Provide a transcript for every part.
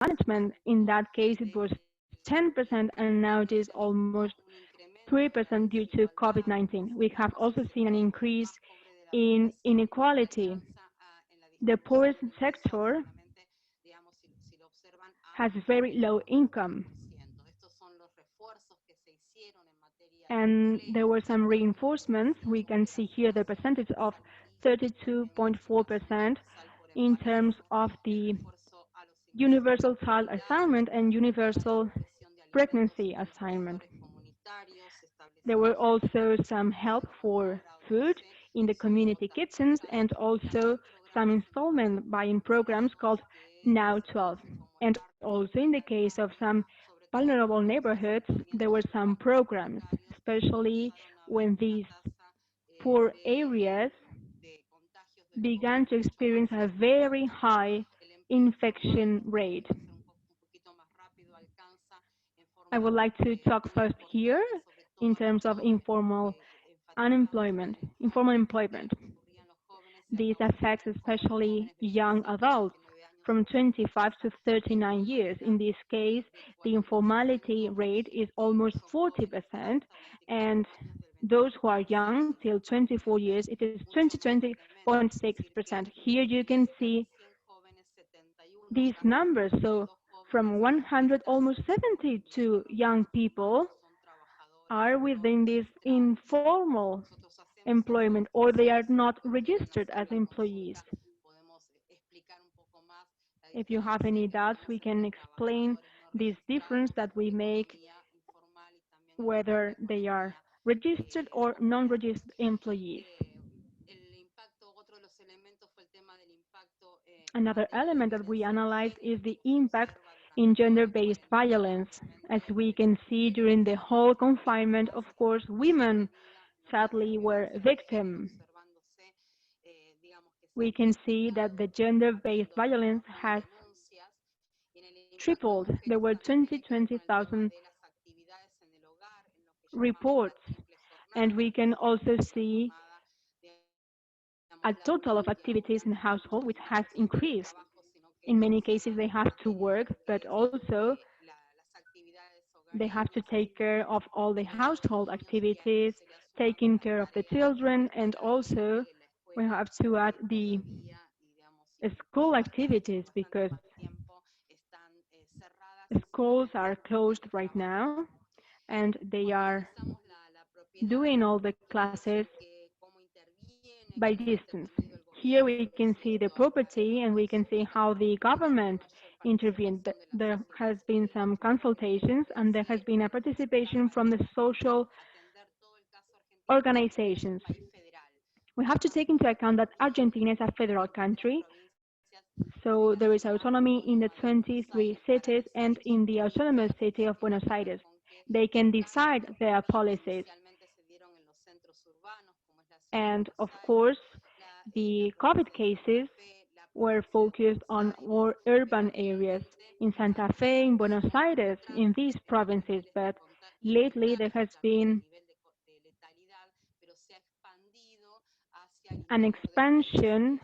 management. In that case, it was 10%, and now it is almost 3% due to COVID-19. We have also seen an increase in inequality. The poorest sector has very low income, and there were some reinforcements. We can see here the percentage of 32.4% in terms of the universal child assignment and universal pregnancy assignment. There were also some help for food in the community kitchens and also some installment buying programs called Now 12. And also in the case of some vulnerable neighborhoods, there were some programs, especially when these poor areas began to experience a very high infection rate. I would like to talk first here in terms of informal employment. This affects especially young adults from 25 to 39 years. In this case, the informality rate is almost 40%, and those who are young, till 24 years, it is 20.6%. Here you can see these numbers. So from 100, almost 72 young people are within this informal employment, or they are not registered as employees. If you have any doubts, we can explain this difference that we make, whether they are registered or non-registered employees. Another element that we analyzed is the impact in gender-based violence. As we can see during the whole confinement, of course, women sadly were victims. We can see that the gender-based violence has tripled. There were 20,000 reports, and we can also see a total of activities in the household which has increased. In many cases, they have to work, but also they have to take care of all the household activities, taking care of the children, and also we have to add the school activities because schools are closed right now and they are doing all the classes by distance. Here we can see the property and we can see how the government intervened. There has been some consultations and there has been a participation from the social organizations. We have to take into account that Argentina is a federal country, so there is autonomy in the 23 cities and in the autonomous city of Buenos Aires. They can decide their policies. And of course, the COVID cases were focused on more urban areas in Santa Fe, in Buenos Aires, in these provinces, but lately there has been an expansion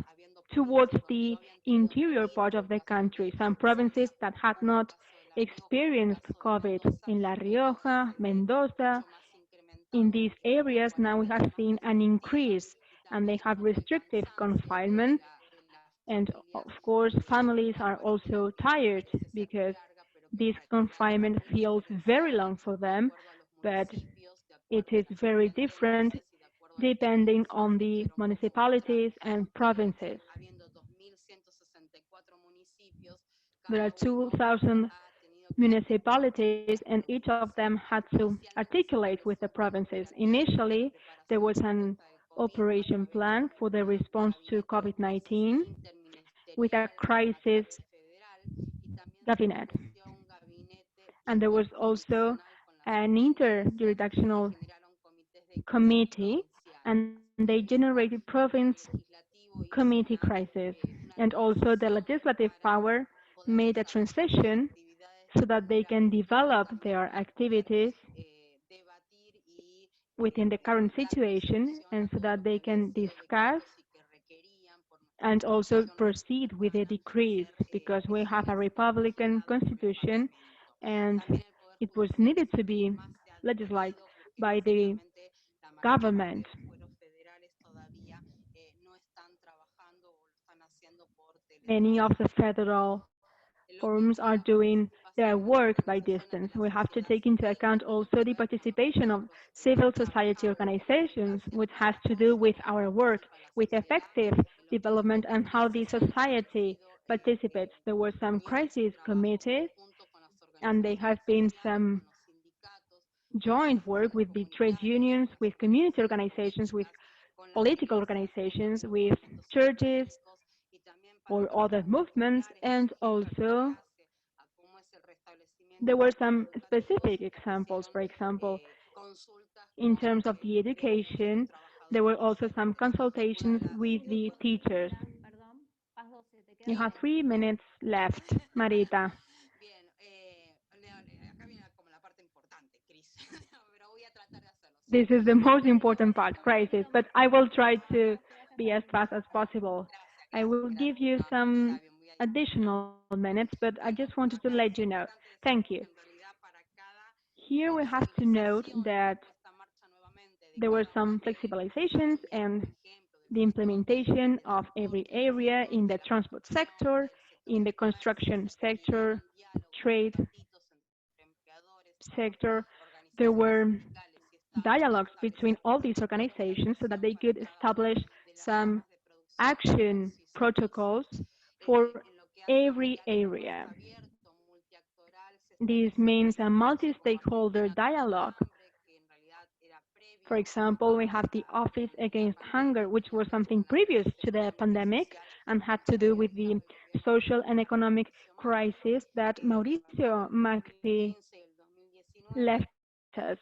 towards the interior part of the country. Some provinces that had not experienced COVID in La Rioja, Mendoza, in these areas now we have seen an increase and they have restrictive confinement. And of course, families are also tired because this confinement feels very long for them, but it is very different depending on the municipalities and provinces. There are 2,000 municipalities and each of them had to articulate with the provinces. Initially, there was an operation plan for the response to COVID-19 with a crisis cabinet. And there was also an interjurisdictional committee, and they generated province committee crisis. And also the legislative power made a transition so that they can develop their activities within the current situation and so that they can discuss and also proceed with the decrees because we have a Republican constitution and it was needed to be legislated by the government. Many of the federal forums are doing their work by distance. We have to take into account also the participation of civil society organizations, which has to do with our work, with effective development and how the society participates. There were some crisis committees and there have been some joint work with the trade unions, with community organizations, with political organizations, with churches or other movements, and also there were some specific examples. For example, in terms of the education, there were also some consultations with the teachers. You have 3 minutes left, Marita. This is the most important part, crisis, but I will try to be as fast as possible. I will give you some additional minutes, but I just wanted to let you know. Thank you. Here we have to note that there were some flexibilizations and the implementation of every area in the transport sector, in the construction sector, trade sector. There were dialogues between all these organizations so that they could establish some action protocols for every area. This means a multi-stakeholder dialogue. For example, we have the Office Against Hunger, which was something previous to the pandemic and had to do with the social and economic crisis that Mauricio Macri left us.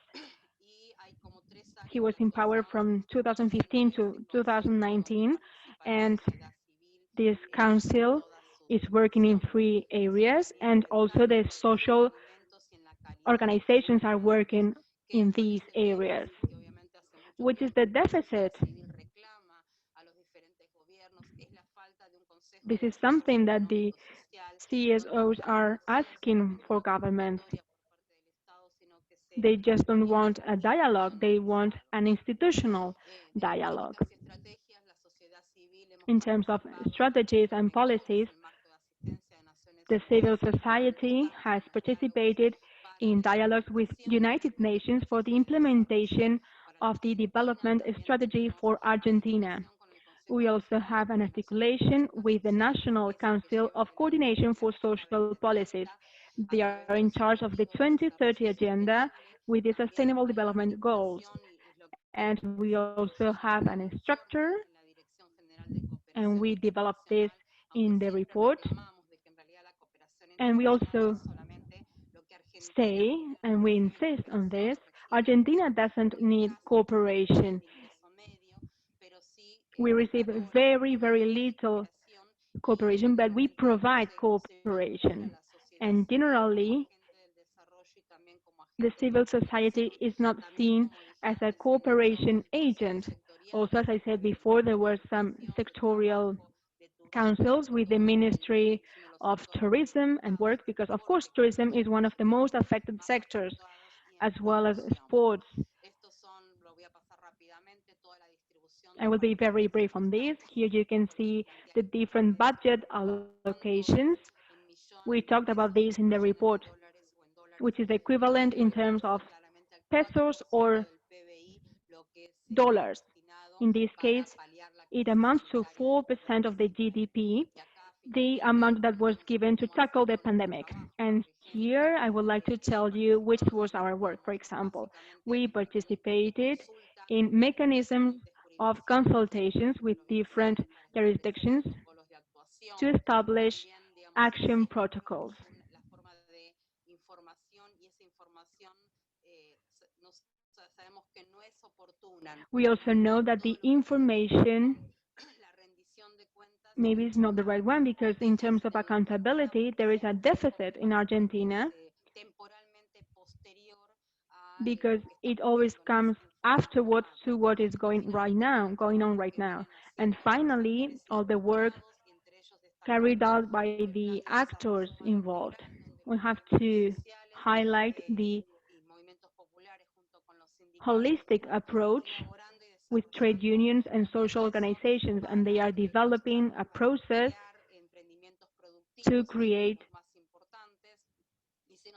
He was in power from 2015 to 2019, and this council is working in 3 areas, and also the social organizations are working in these areas. Which is the deficit? This is something that the CSOs are asking for governments. They just don't want a dialogue, they want an institutional dialogue. In terms of strategies and policies, the civil society has participated in dialogues with United Nations for the implementation of the development strategy for Argentina. We also have an articulation with the National Council of Coordination for Social Policies. They are in charge of the 2030 agenda with the Sustainable Development Goals. And we also have an structure, and we developed this in the report. And we also say, and we insist on this, Argentina doesn't need cooperation. We receive very, very little cooperation, but we provide cooperation. And generally, the civil society is not seen as a cooperation agent. Also, as I said before, there were some sectorial councils with the Ministry of Tourism and Work, because of course tourism is one of the most affected sectors, as well as sports. I will be very brief on this. Here you can see the different budget allocations. We talked about this in the report, which is equivalent in terms of pesos or dollars. In this case, it amounts to 4% of the GDP, the amount that was given to tackle the pandemic. And here I would like to tell you which was our work. For example, we participated in mechanisms of consultations with different jurisdictions to establish action protocols. We also know that the information maybe is not the right one because in terms of accountability, there is a deficit in Argentina because it always comes afterwards to what is going on right now. And finally, all the work carried out by the actors involved. We have to highlight the holistic approach with trade unions and social organizations, and they are developing a process to create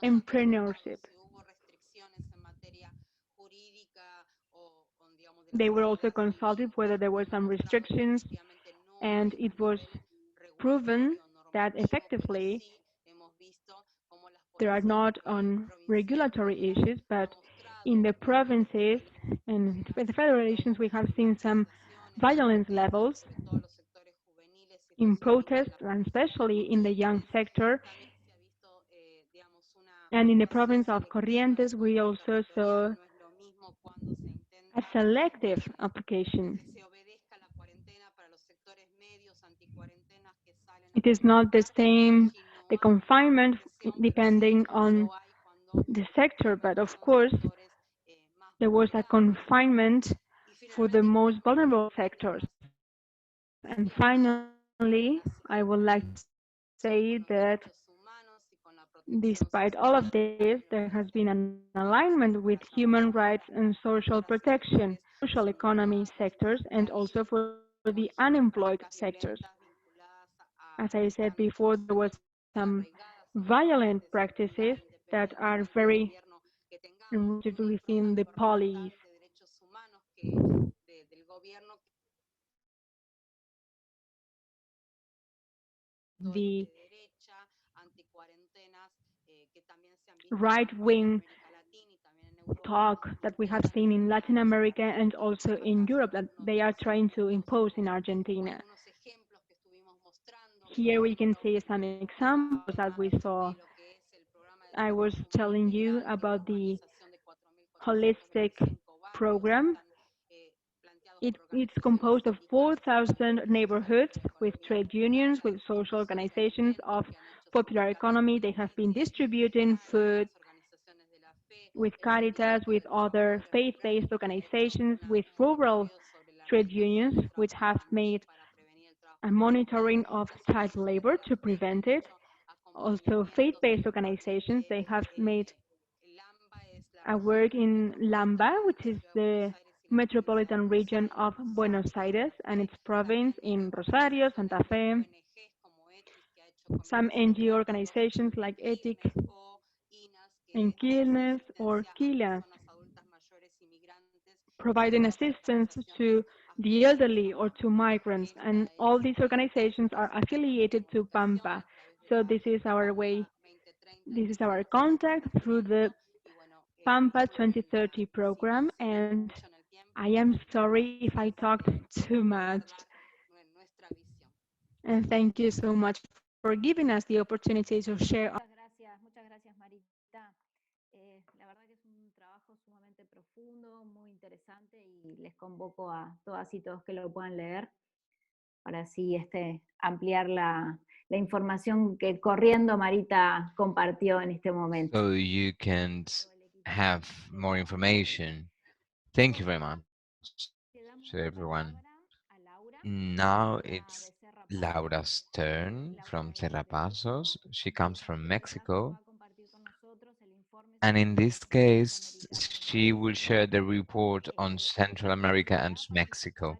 entrepreneurship. They were also consulted whether there were some restrictions, and it was proven that effectively there are not on regulatory issues, but in the provinces and the federations, we have seen some violence levels in protests, and especially in the young sector. And in the province of Corrientes, we also saw a selective application. It is not the same, the confinement depending on the sector, but of course, there was a confinement for the most vulnerable sectors. And finally, I would like to say that despite all of this, there has been an alignment with human rights and social protection, social economy sectors, and also for the unemployed sectors. As I said before, there was some violent practices that are very enrooted within the police. The right-wing talk that we have seen in Latin America and also in Europe that they are trying to impose in Argentina. Here we can see some examples that we saw. I was telling you about the holistic program. It's composed of 4,000 neighborhoods with trade unions, with social organizations of popular economy. They have been distributing food with Caritas, with other faith-based organizations, with rural trade unions, which have made a monitoring of child labor to prevent it. Also, faith-based organizations, they have made a work in Lamba, which is the metropolitan region of Buenos Aires and its province in Rosario, Santa Fe. Some NGO organizations like Ethic and Quilmes or Quilas, providing assistance to the elderly or to migrants. And all these organizations are affiliated to Pampa. So this is our way, this is our contact through the Pampa 2030 program. And I am sorry if I talked too much. And thank you so much for giving us the opportunity to share. Muchas gracias, Marita. La verdad que es un trabajo sumamente profundo, muy interesante y les convoco a todas y todos que lo puedan leer para así ampliar la información que corriendo Marita compartió en este momento. So you can have more information. Thank you very much to everyone. Now it's Laura's turn from Cerra Pasos. She comes from Mexico. And in this case, she will share the report on Central America and Mexico.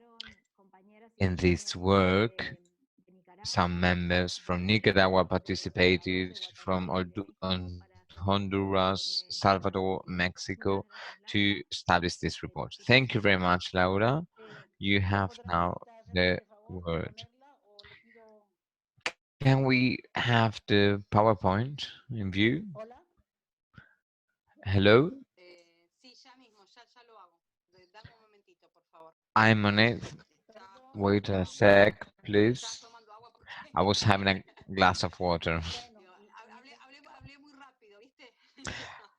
In this work, some members from Nicaragua participated from Honduras, Salvador, Mexico to establish this report. Thank you very much, Laura. You have now the word. Can we have the PowerPoint in view? Hello? I'm on it. Wait a sec, please. I was having a glass of water.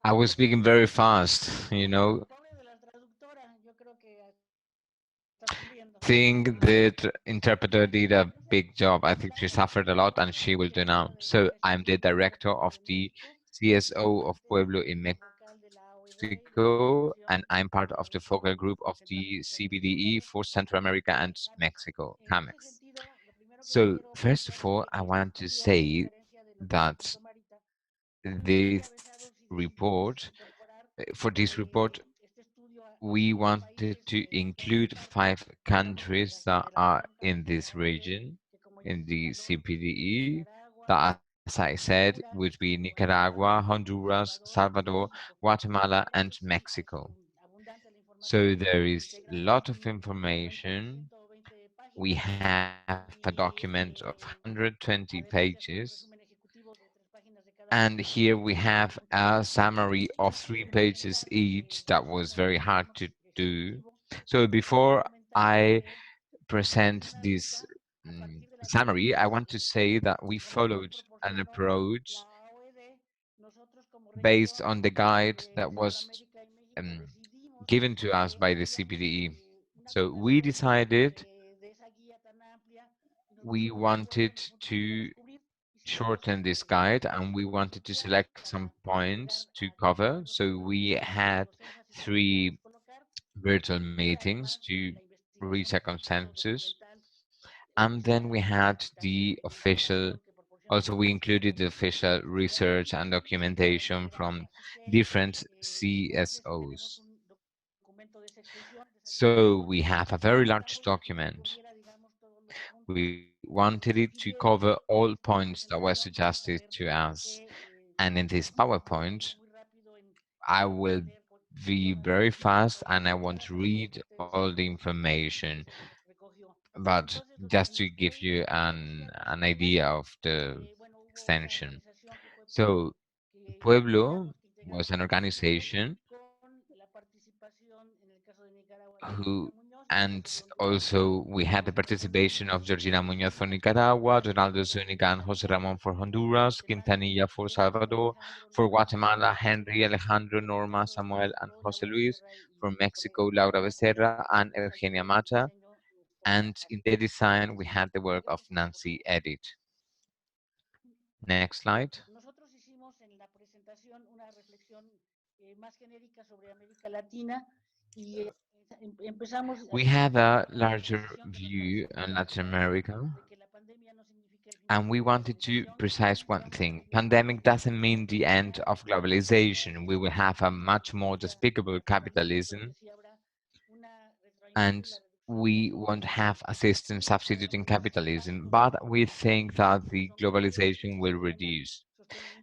I was speaking very fast, you know. Think that interpreter did a big job. I think she suffered a lot and she will do now. So I'm the director of the CSO of Pueblo in Mexico. Mexico, and I'm part of the focal group of the CPDE for Central America and Mexico, CAMEX. So, first of all, I want to say that this report, for this report, we wanted to include 5 countries that are in this region, in the CPDE, that, as I said, would be Nicaragua, Honduras, Salvador, Guatemala, and Mexico. So there is a lot of information. We have a document of 120 pages, and here we have a summary of 3 pages each that was very hard to do. So before I present this summary, I want to say that we followed an approach based on the guide that was um, given to us by the CPDE. So we decided we wanted to shorten this guide and we wanted to select some points to cover. So we had 3 virtual meetings to reach a consensus. And then we had the official, also we included the official research and documentation from different CSOs. So we have a very large document. We wanted it to cover all points that were suggested to us. And in this PowerPoint, I will be very fast and I won't read all the information, but just to give you an idea of the extension. So Pueblo was an organization who, and also we had the participation of Georgina Muñoz for Nicaragua, Donaldo Zúñiga and José Ramón for Honduras, Quintanilla for Salvador, for Guatemala, Henry, Alejandro, Norma, Samuel, and José Luis, for Mexico, Laura Becerra and Eugenia Mata, and in the design we had the work of Nancy Edit. Next slide. We have a larger view on Latin America, and we wanted to precise one thing. Pandemic doesn't mean the end of globalization. We will have a much more despicable capitalism, and we won't have a system substituting capitalism, but we think that the globalization will reduce.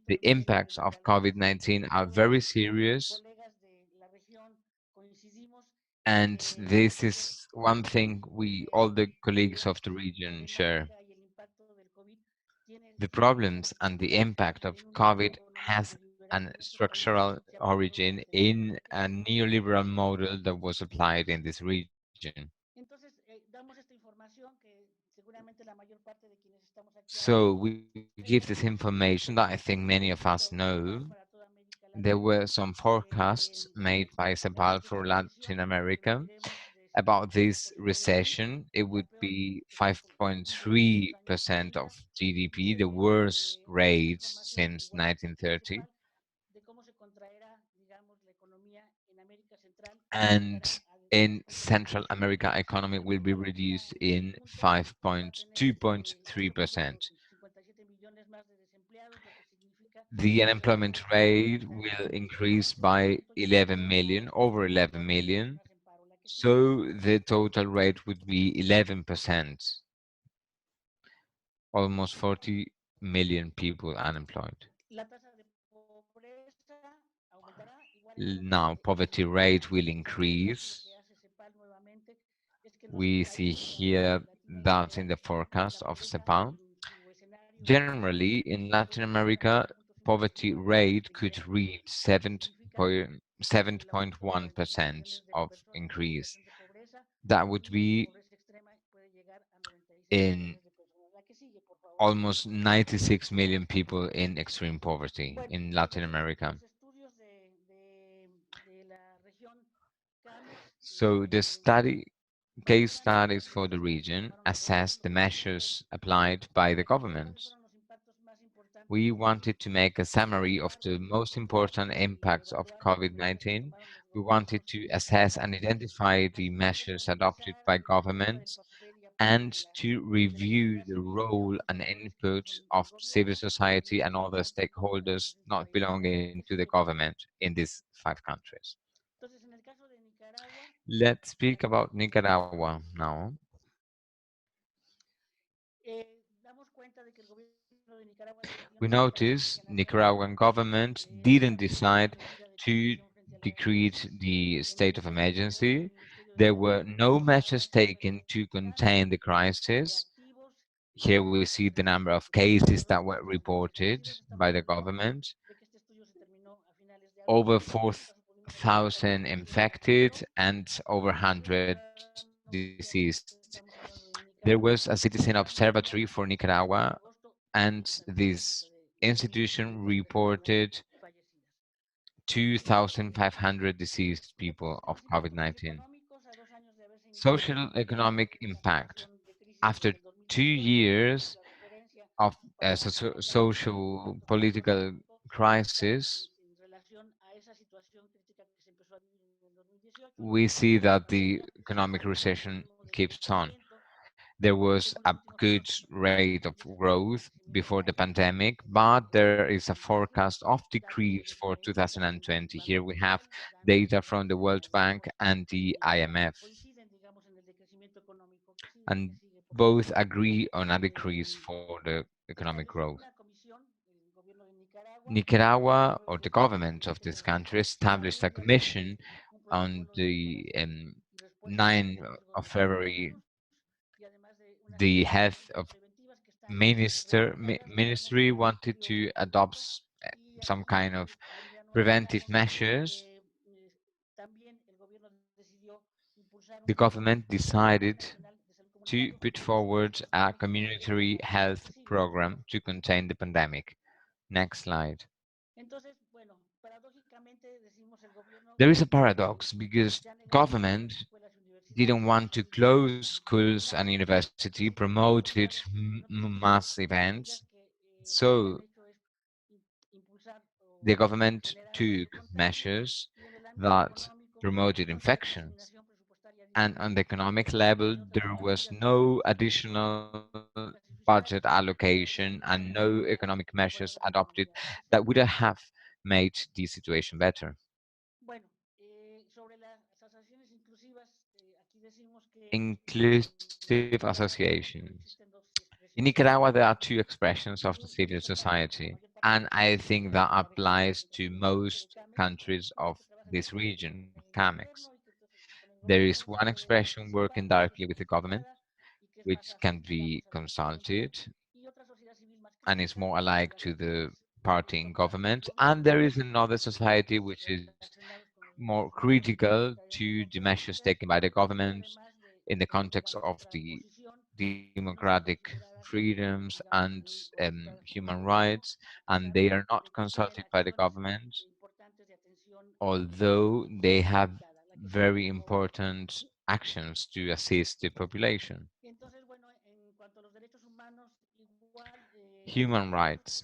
The impacts of COVID-19 are very serious, and this is one thing we, all the colleagues of the region, share. The problems and the impact of COVID has an structural origin in a neoliberal model that was applied in this region. So we give this information that I think many of us know. There were some forecasts made by CEPAL for Latin America about this recession. It would be 5.3% of GDP, the worst rate since 1930. And in Central America, economy will be reduced in 2.3%. The unemployment rate will increase by 11 million, over 11 million. So the total rate would be 11%, almost 40 million people unemployed. Now poverty rate will increase. We see here that in the forecast of CEPAL. Generally, in Latin America, poverty rate could reach 7.1% of increase. That would be in almost 96 million people in extreme poverty in Latin America. So the case studies for the region assess the measures applied by the government. we wanted to make a summary of the most important impacts of COVID-19. We wanted to assess and identify the measures adopted by governments and to review the role and input of civil society and other stakeholders not belonging to the government in these 5 countries. Let's speak about Nicaragua now. We notice Nicaraguan government didn't decide to decree the state of emergency. There were no measures taken to contain the crisis. Here we see the number of cases that were reported by the government, over 4,000 infected and over 100 deceased. There was a citizen observatory for Nicaragua, and this institution reported 2,500 deceased people of COVID-19. Social economic impact. After 2 years of social political crisis, we see that the economic recession keeps on. There was a good rate of growth before the pandemic, but there is a forecast of decrease for 2020. Here we have data from the World Bank and the IMF, and both agree on a decrease for the economic growth. Nicaragua, or the government of this country, established a commission on the 9th of February. The head of ministry wanted to adopt some kind of preventive measures. The government decided to put forward a community health program to contain the pandemic. Next slide. There is a paradox because government didn't want to close schools and university, promoted mass events. So the government took measures that promoted infections. And on the economic level, there was no additional budget allocation and no economic measures adopted that would have made the situation better. Inclusive associations. In Nicaragua, there are two expressions of the civil society, and I think that applies to most countries of this region, CAMEX. There is one expression working directly with the government, which can be consulted and is more alike to the party in government, and there is another society which is more critical to the measures taken by the government in the context of the democratic freedoms and human rights, and they are not consulted by the government, although they have very important actions to assist the population. Human rights.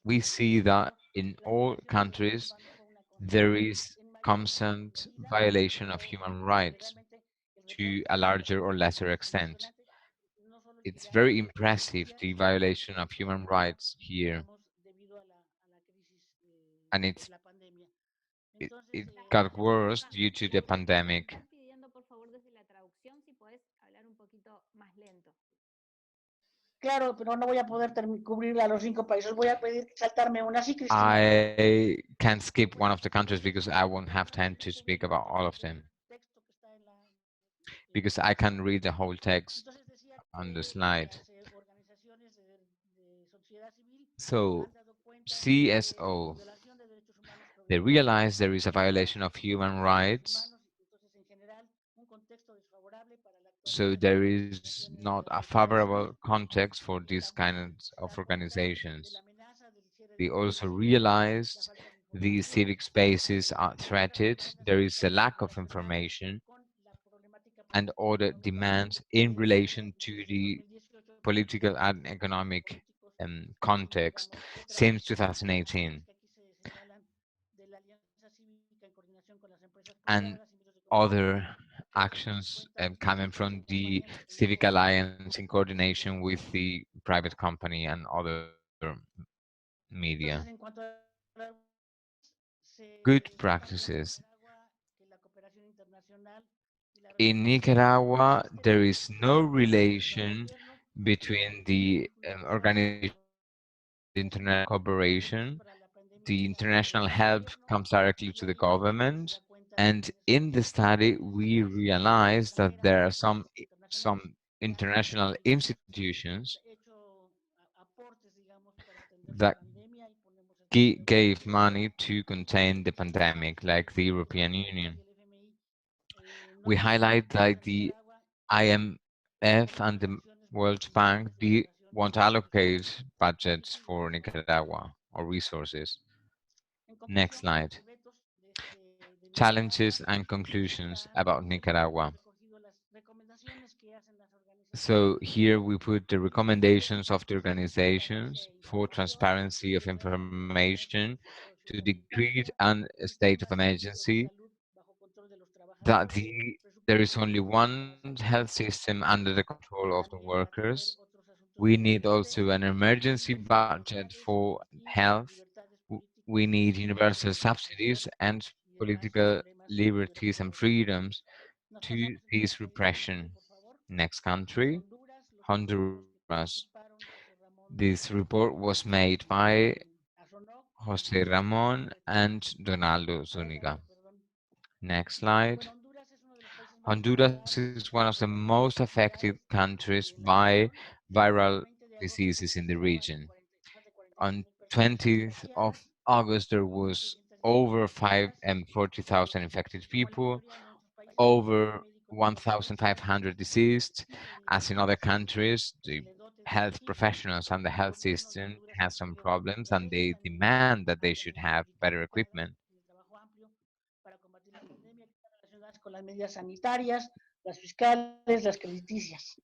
We see that in all countries there is constant violation of human rights to a larger or lesser extent. It's very impressive, the violation of human rights here, and it got worse due to the pandemic. Están pidiendo, por favor, desde la traducción, si puedes hablar un poquito más lento. Claro, pero no voy a poder cubrir a los 5 países. Voy a pedir saltarme una. Sí, Cristina. I can skip one of the countries because I won't have time to speak about all of them. Because I can read the whole text on the slide. So, CSO, they realize there is a violation of human rights, so there is not a favorable context for these kinds of organizations. They also realized these civic spaces are threatened, there is a lack of information and other demands in relation to the political and economic context since 2018. And other actions coming from the Civic Alliance in coordination with the private company and other media. Entonces, en cuanto a las buenas prácticas, Good se señala en practices. Nicaragua que la cooperación internacional y la In recomendación no Nicaragua, existen there is no entre las agencias del relation gobierno, between the Organization of International Cooperation. para la pandemia The directamente international al help gobierno comes directly y to the ahí es donde se government. da cuenta de And que in the study, we de realize esta that manera there are some internacionales que han international institutions hecho aportes, digamos, para atender la that pandemia y ponemos este ejemplo de gave Nicaragua, money to contain the pandemic, like the European Unidas Union. y el FMI no We highlight necesariamente that ayudan a the Nicaragua IMF con and the intervenciones World de Bank cooperación won't internacional allocate budgets visibles, for ¿no? Nicaragua or resources. En Next conclusión, slide. los retos de Challenges Nicaragua and conclusions están about hemos Nicaragua. recogido las recomendaciones que hacen las So organizaciones here we put the recommendations of the transparencia organizations e for información, transparency of garantizar information, el sector to sociosanitario, decree an a state of un sistema de emergency, salud bajo control de los that trabajadores, there is presupuestos only destinados a one la salud, health system under the control of the también atender workers. otros asuntos We de need urgente, also an emergency derechos budget fundamentales for y health. libertades We políticas need y de universal democracia subsidies and y demás political problemas de liberties and represión. freedoms Nos to pasamos al this siguiente diapositiva, repression. por favor. Next country, Honduras, los compañeros que Honduras. participaron, José Ramón This report was made by Azonoc Jose y Ramon Donaldo and Donaldo Álvarez, Zuniga. perdón. Next slide. Bueno, Honduras es uno de los países más Honduras afectados is one of the por las most enfermedades affected virales countries de la by región. El viral 20 de agosto diseases in the estaban region. más de 46 On mil personas 20th of contagiadas, August, there was 1.616 over 5 fallecidas. and 40,000 infected Como en la people, mayoría de nuestros países, el personal over médico no está capacitado 1,500 deceased. y el As in other sistema countries, que se the les dote de health equipos. professionals and the El health gobierno de system Honduras ha has some invertido problems and millones they en equipos, demand that they should altamente have better equipados, equipment. en el trabajo amplio para combatir la pandemia que están relacionadas con las medidas sanitarias, las fiscales, las crediticias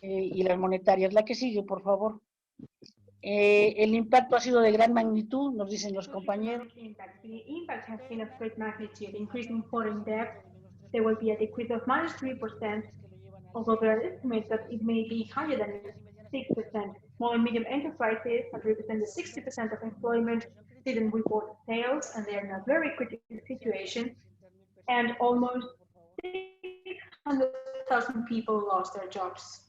y las monetarias. La que sigue, por favor. El impacto ha sido de gran magnitud, nos dicen los compañeros. Socioeconomic impact. The impact has been of Externa, great magnitude. una Increasing baja foreign debt, crecimiento de menos there will be a 3%, decrease of minus hay 3%, estimaciones que lo llevan al although there 6, are estimates that it may be higher than pequeñas y medianas empresas 6%. Small and medium 43%, enterprises that represent the desarrolladas 60% of están en employment situación didn't crítica, report sales, and they are in a very critical situation, and almost 600,000 people lost their jobs.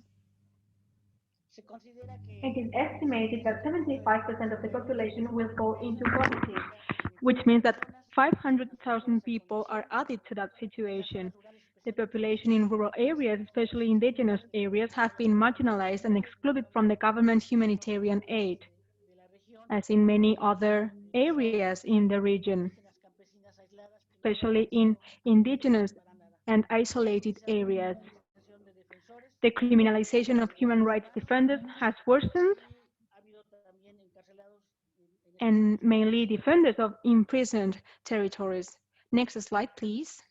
Se considera It que is el estimated that 75% 75% of the de los population will del fall país into está poverty, unida a which 10 means that personas en las zonas 500,000 de people are condición added to that en las situation. zonas rurales, The especialmente population in rural areas, especially indigenous areas, have been marginalized and excluded from the government humanitarian aid, de la región, as in many other areas in the region, indígenas campesinas aisladas que no pueden especially in acceder indigenous para nada. and isolated Se ha areas. producido una detención de defensores, The criminalization of human rights defenders has worsened, y ha habido también encarcelados en estos and países mainly desde hace defenders años. of imprisoned territories. Next slide, please.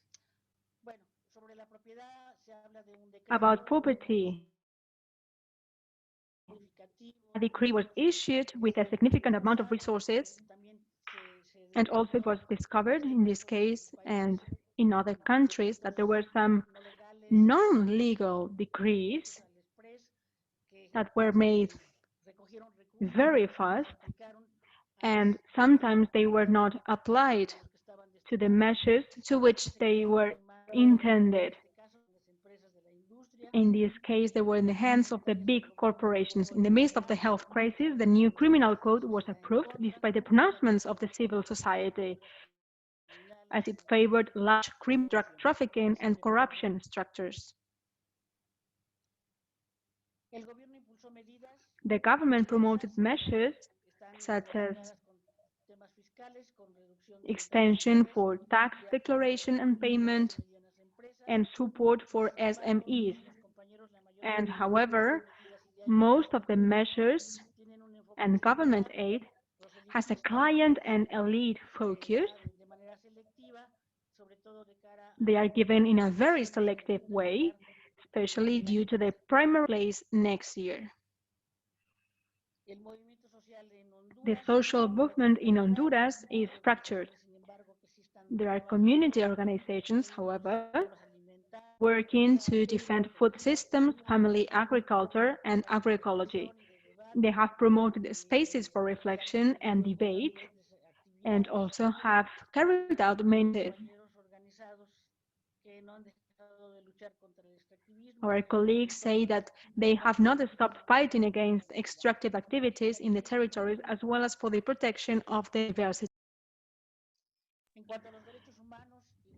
Bueno, sobre la propiedad se habla de un decreto About property, significativo, a decree was issued with a significant amount of resources, también se and also it determinó was discovered in this case and países in other countries that there were some no legales, non-legal decrees al express, que that were made recogieron recursos, very no fast, se aplicaron a las and sometimes they were not applied los que estaban to the destinados. measures to which Se they quedaron were en manos, intended. en este caso, de las empresas de la industria. In this case, they were in the hands of the big corporations. In the midst of the health crisis, the new criminal code was approved despite the pronouncements of the civil society, as it favored large criminal drug trafficking and corruption structures. El gobierno impulsó medidas The government promoted diversas measures que están such as relacionadas con temas fiscales, con reducción de tasas extension fiscales, for tax de apoyo a las declaration and pequeñas payment y medianas empresas. and support for Sin embargo, SMEs. queridos compañeros, la mayor And parte de estas however, medidas y de ayuda most of the measures tienen un enfoque and government clientelar, aid has a proselitista, client and elite que se focus. da de manera selectiva, sobre todo de cara They a are given in a very obtener selective beneficios de way, lograr especially due to the primary place next year. The social movement in Honduras is fractured. There are community organizations, however, working to defend food systems, family agriculture, and agroecology. They have promoted spaces for reflection and debate, and also have carried out many activities. Our colleagues say that they have not stopped fighting against extractive activities in the territories, as well as for the protection of the diversity.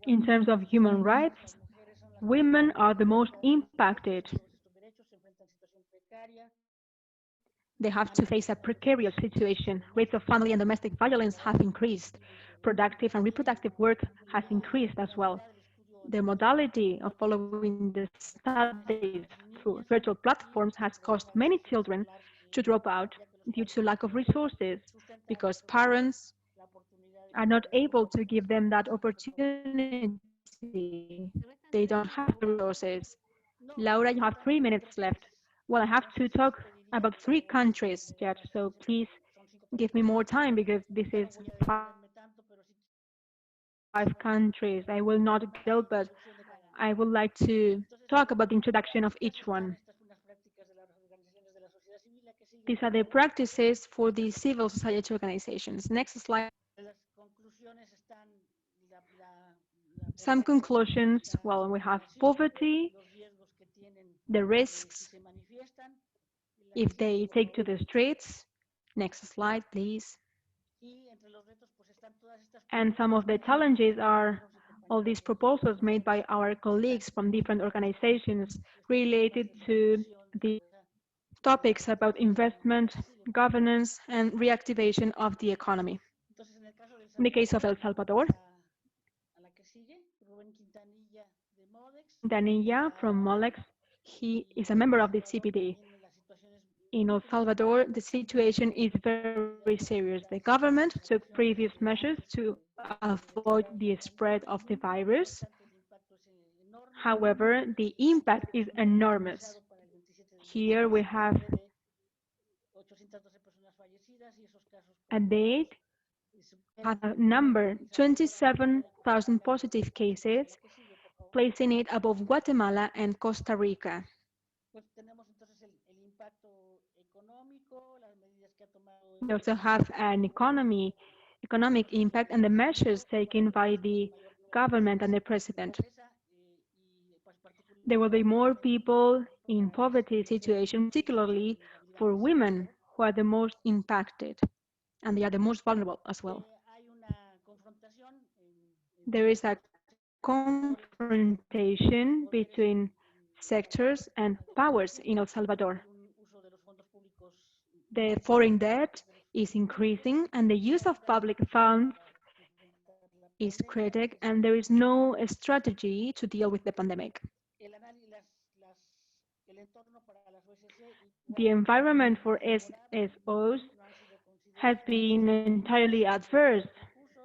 In terms of human rights, women are the most impacted. They have to face a precarious situation. Rates of family and domestic violence have increased. Productive and reproductive work has increased as well. The modality of following the studies through virtual platforms has caused many children to drop out due to lack of resources because parents are not able to give them that opportunity. They don't have the resources. Laura, you have 3 minutes left. Well, I have to talk about 3 countries yet, so please give me more time because this is 5 countries. I will not go, but I would like to talk about the introduction of each one. These are the practices for the civil society organizations. Next slide. Some conclusions. Well, we have poverty, the risks if they take to the streets. Next slide, please. And some of the challenges are all these proposals made by our colleagues from different organizations related to the topics about investment, governance, and reactivation of the economy. In the case of El Salvador, Rubén Quintanilla from Molex, he is a member of the CPDE. In El Salvador, the situation is very serious. The government took previous measures to avoid the spread of the virus. However, the impact is enormous. Here we have a date has a number 27,000 positive cases, placing it above Guatemala and Costa Rica. We also have an economic impact and the measures taken by the government and the president. There will be more people in poverty situation, particularly for women who are the most impacted, and they are the most vulnerable as well. There is a confrontation between sectors and powers in El Salvador. The foreign debt is increasing and the use of public funds is critic, and there is no strategy to deal with the pandemic. The environment for SSOs has been entirely adverse.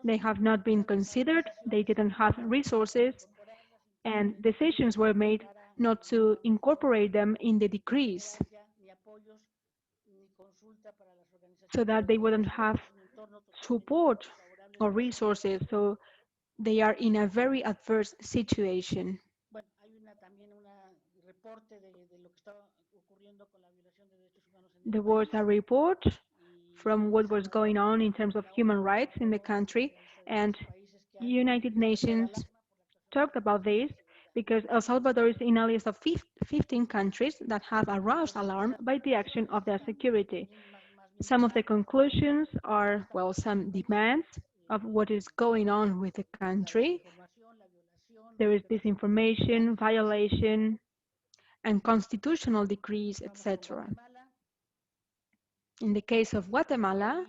They have not been considered, they didn't have resources, and decisions were made not to incorporate them in the decrees so that they wouldn't have support or resources. So they are in a very adverse situation. There was a report from what was going on in terms of human rights in the country, and United Nations talked about this because El Salvador is in a list of 15 countries that have aroused alarm by the action of their security. Some of the conclusions are, well, some demands of what is going on with the country. There is disinformation, violation, and constitutional decrees, etc. In the case of Guatemala,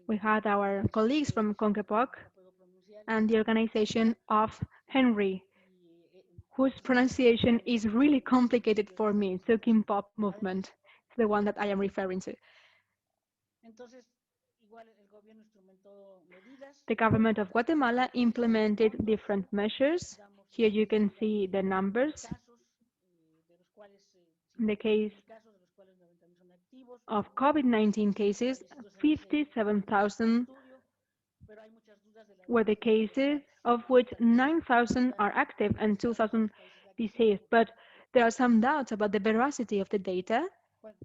we had our colleagues from CONCEPOC and the organization of Henry, whose pronunciation is really complicated for me, Tzuk Kim-pop movement, the one that I am referring to. The government of Guatemala implemented different measures Here you can see the numbers. In the case of COVID-19 cases, 57,000 were the cases, of which 9,000 are active and 2,000 deceased. But there are some doubts about the veracity of the data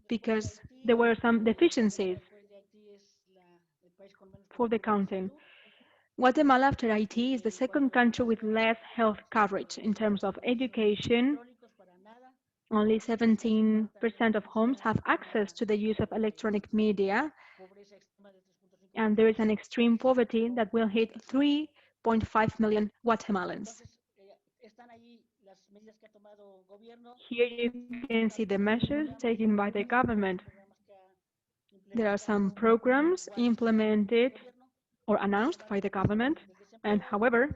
because there were some deficiencies for the counting. Guatemala, after Haiti, is the second country with less health coverage in terms of education. Only 17% of homes have access to the use of electronic media, and there is an extreme poverty that will hit 3.5 million Guatemalans. Here you can see the measures taken by the government. There are some programs implemented or announced by the government, and however,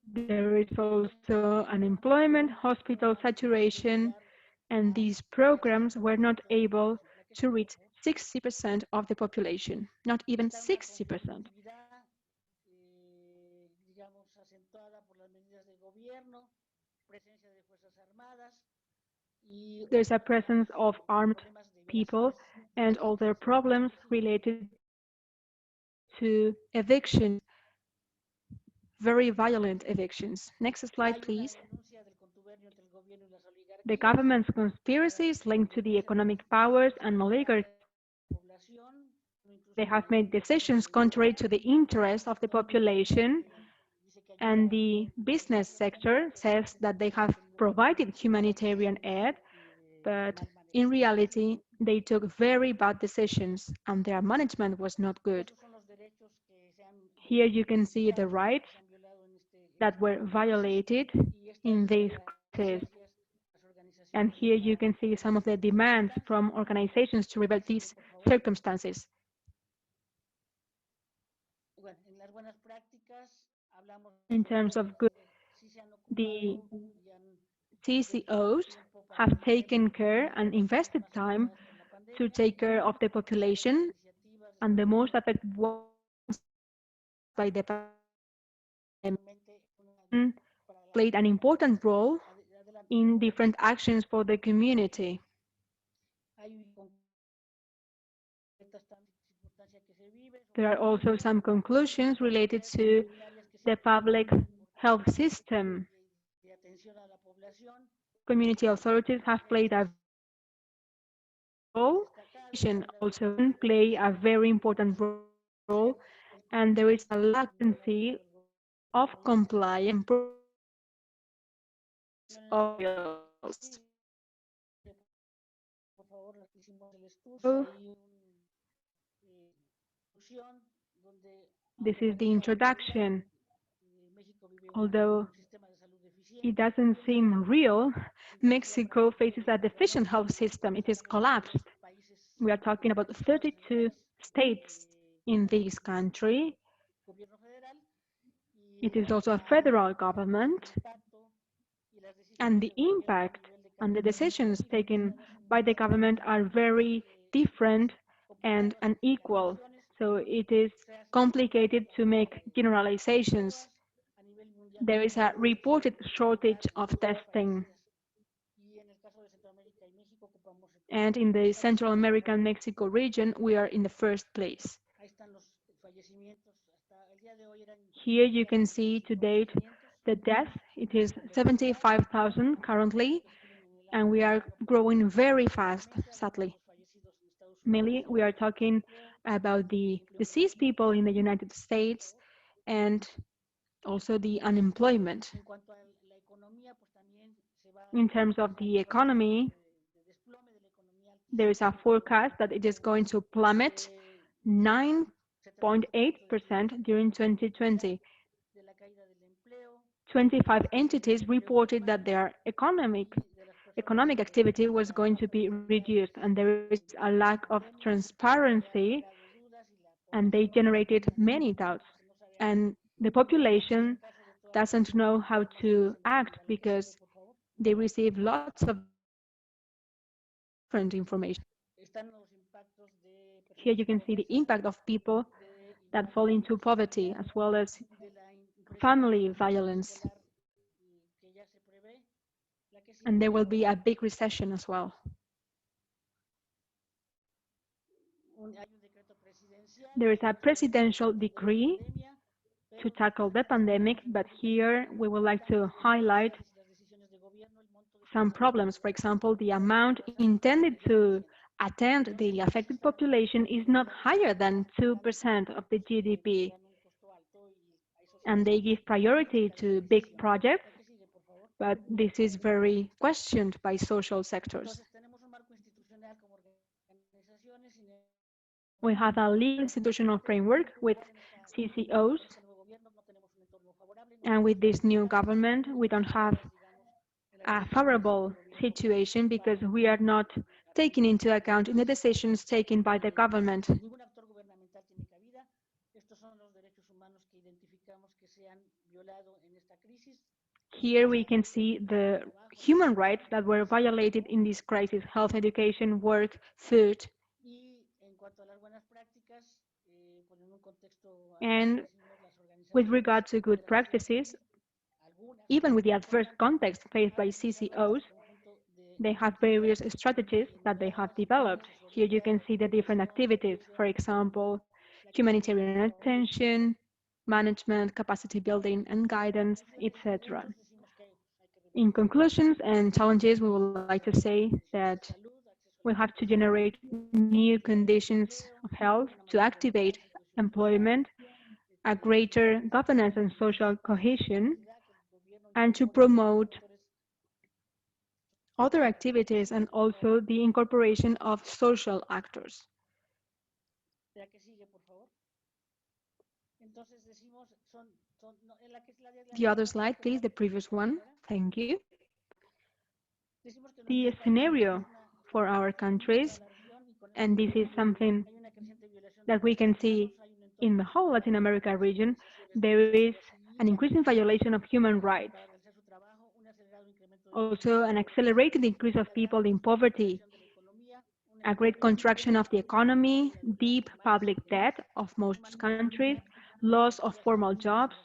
there is also unemployment, hospital saturation, and these programs were not able to reach 60% of the population, not even 60%. There's a presence of armed people and all their problems related to evictions, very violent evictions. Next slide, please. The government's conspiracies linked to the economic powers and oligarchy. They have made decisions contrary to the interests of the population, and the business sector says that they have provided humanitarian aid, but in reality, they took very bad decisions and their management was not good. Here you can see the rights that were violated in this crisis. And here you can see some of the demands from organizations to revert these circumstances. In terms of good, the TCOs have taken care and invested time to take care of the population, and the most affected ones by the pandemic played an important role in different actions for the community. There are also some conclusions related to the public health system. Community authorities have played a role, and also play a very important role, and there is a latency of compliance officials. So, this is the introduction. Although it doesn't seem real, Mexico faces a deficient health system. It is collapsed. We are talking about 32 states in this country. It is also a federal government, and the impact and the decisions taken by the government are very different and unequal. So it is complicated to make generalizations. There is a reported shortage of testing. And in the Central American Mexico region, we are in the first place. Here you can see to date the death. It is 75,000 currently, and we are growing very fast, sadly. Mainly, we are talking about the deceased people in the United States and also the unemployment. In terms of the economy, there is a forecast that it is going to plummet 9.8% during 2020. 25 entities reported that their economic activity was going to be reduced, and there is a lack of transparency, and they generated many doubts. And the population doesn't know how to act because they receive lots of different information. Here you can see the impact of people that fall into poverty, as well as family violence. and there will be a big recession as well. There is a presidential decree to tackle the pandemic, but here we would like to highlight some problems. For example, the amount intended to attend the affected population is not higher than 2% of the GDP, and they give priority to big projects, but this is very questioned by social sectors. We have a legal institutional framework with CCOs, and with this new government, we don't have a favorable situation because we are not taking into account in the decisions taken by the government. Here we can see the human rights that were violated in this crisis: health, education, work, food. And with regard to good practices, even with the adverse context faced by CCOs, they have various strategies that they have developed. Here you can see the different activities, for example, humanitarian attention, management, capacity building, and guidance, etc. In conclusions and challenges, we would like to say that we have to generate new conditions of health to activate employment, a greater governance and social cohesion, and to promote other activities and also the incorporation of social actors. The other slide, please, the previous one. Thank you. The scenario for our countries, and this is something that we can see in the whole Latin America region, there is an increasing violation of human rights. Also, an accelerated increase of people in poverty, a great contraction of the economy, deep public debt of most countries, loss of formal jobs,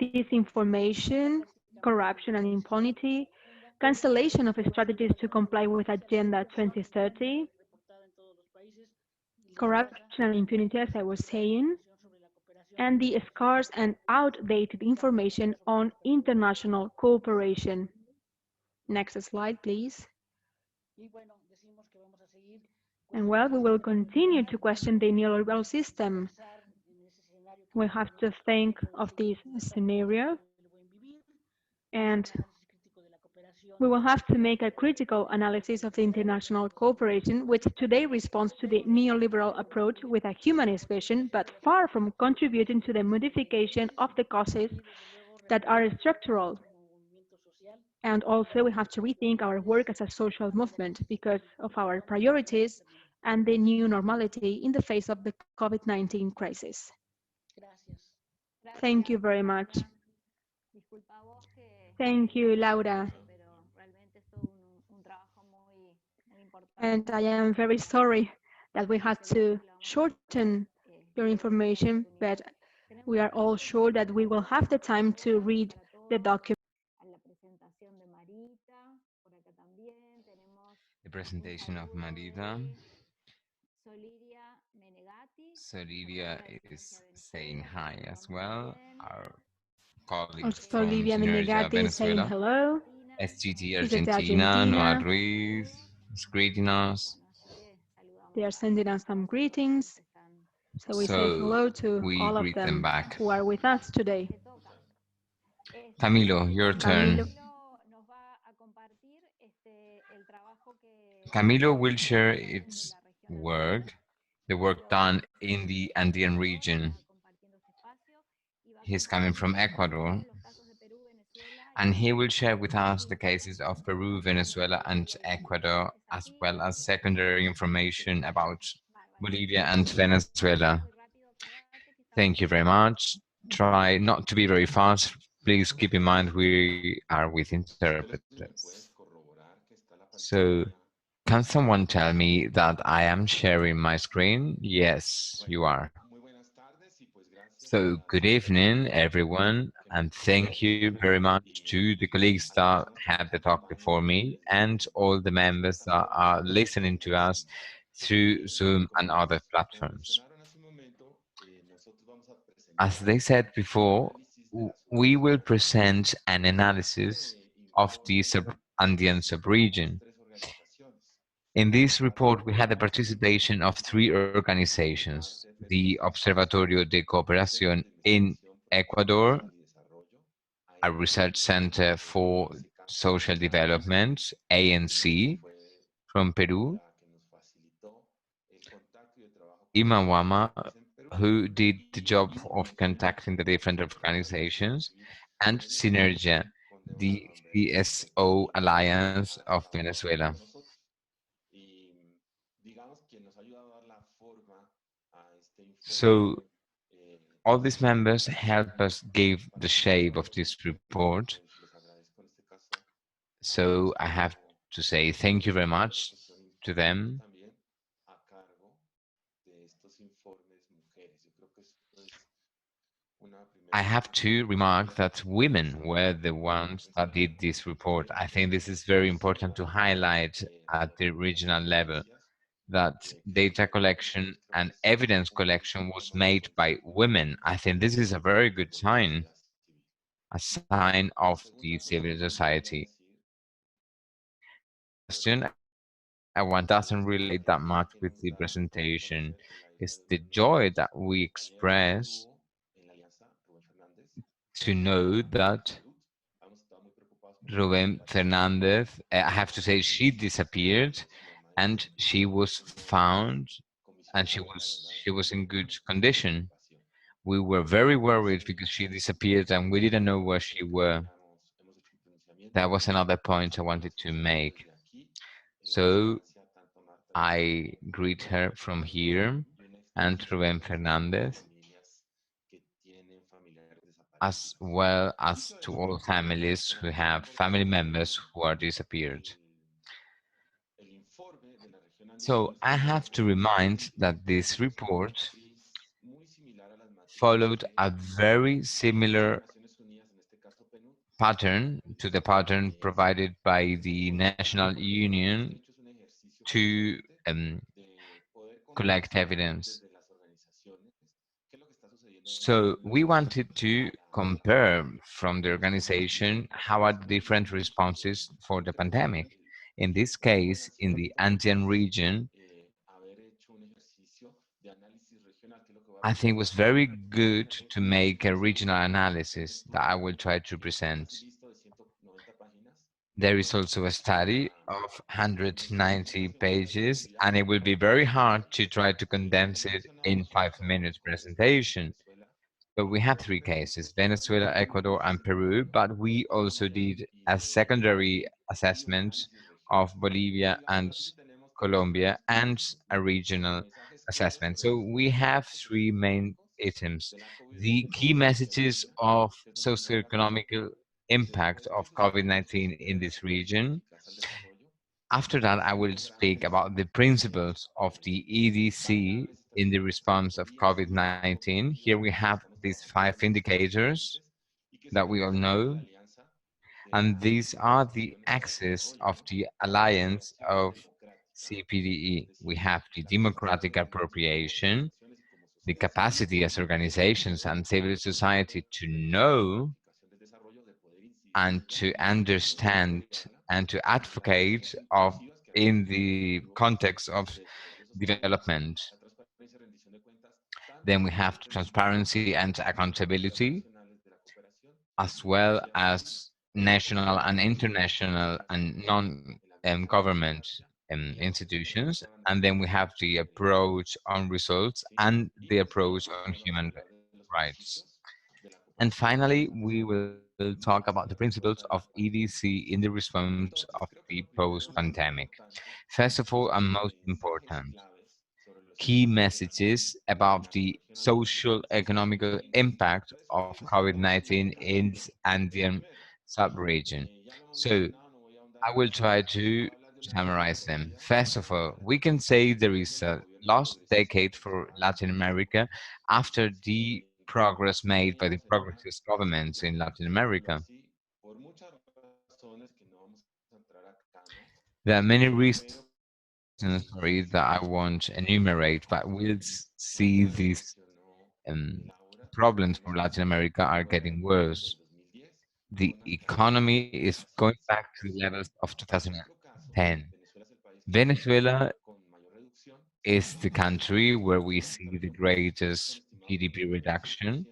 disinformation, corruption and impunity, cancellation of strategies to comply with Agenda 2030, corruption and impunity, as I was saying, and the scarce and outdated information on international cooperation. Next slide, please. And well, we will continue to question the neoliberal system. We have to think of this scenario, and we will have to make a critical analysis of the international cooperation, which today responds to the neoliberal approach with a humanist vision, but far from contributing to the modification of the causes that are structural. And also we have to rethink our work as a social movement because of our priorities and the new normality in the face of the COVID-19 crisis. Thank you very much. Thank you, Laura. And I am very sorry that we had to shorten your information, but we are all sure that we will have the time to read the document. The presentation of Marita. Solidia is saying hi as well. Our colleague Also, from Olivia Synergia Menegatti is saying Venezuela. hello. SGT Sigete Argentina, Noa Argentina. Ruiz is greeting us. They are sending us some greetings. So we say So hello to we all of greet them them back. who are with us today. Camilo, your turn. Camilo. Camilo will share its work, the work done in the Andean region. He's coming from Ecuador, and he will share with us the cases of Peru, Venezuela, and Ecuador, as well as secondary information about Bolivia and Venezuela. Thank you very much. Try not to be very fast. Please keep in mind we are with interpreters. So, can someone tell me that I am sharing my screen? Yes, you are. So, good evening, everyone. And thank you very much to the colleagues that had the talk before me and all the members that are listening to us through Zoom and other platforms. As they said before, we will present an analysis of the Andean subregion. In this report, we had the participation of three organizations: the Observatorio de Cooperación in Ecuador, a research center for social development, ANC, from Peru, Imawama, who did the job of contacting the different organizations, and Synergia, the CSO Alliance of Venezuela. So all these members help us give the shape of this report. So I have to say thank you very much to them. I have to remark that women were the ones that did this report. I think this is very important to highlight at the regional level, that data collection and evidence collection was made by women. I think this is a very good sign, a sign of the civil society. The question I want doesn't relate that much with the presentation. It's the joy that we express to know that Ruben Fernandez, I have to say, she disappeared, and she was found, and she was in good condition. We were very worried because she disappeared and we didn't know where she were. That was another point I wanted to make. So I greet her from here, and Ruben Fernandez, as well as to all families who have family members who are disappeared. So I have to remind that this report followed a very similar pattern to the pattern provided by the National Union to collect evidence. So we wanted to compare from the organization how are the different responses for the pandemic. In this case, in the Andean region, I think it was very good to make a regional analysis that I will try to present. There is also a study of 190 pages, and it will be very hard to try to condense it in 5 minutes presentation. So we had three cases: Venezuela, Ecuador, and Peru, but we also did a secondary assessment of Bolivia and Colombia and a regional assessment. So we have three main items: the key messages of socioeconomic impact of COVID-19 in this region. After that, I will speak about the principles of the EDC in the response of COVID-19. Here we have these 5 indicators that we all know, and these are the axis of the alliance of CPDE. We have the democratic appropriation, the capacity as organizations and civil society to know and to understand and to advocate of in the context of development. Then we have transparency and accountability, as well as national and international and non-government institutions. And then we have the approach on results and the approach on human rights. And finally, we will talk about the principles of EDC in the response of the post-pandemic. First of all, and most important, key messages about the social economical impact of COVID-19 in the Andean sub-region. So I will try to summarize them. First of all, we can say there is a lost decade for Latin America after the progress made by the progressive governments in Latin America. There are many reasons for it that I won't enumerate, but we'll see these problems for Latin America are getting worse. The economy is going back to the levels of 2010. Venezuela is the country where we see the greatest GDP reduction.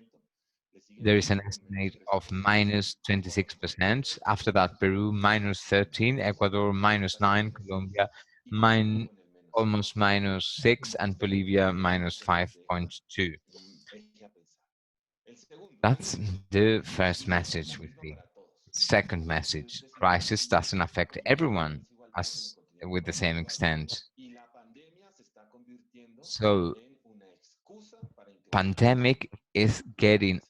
There is an estimate of minus 26%. After that, Peru minus 13, Ecuador minus 9, Colombia almost minus 6, and Bolivia minus 5.2. That's the first message we see. Second message, crisis doesn't affect everyone as with the same extent. So pandemic is getting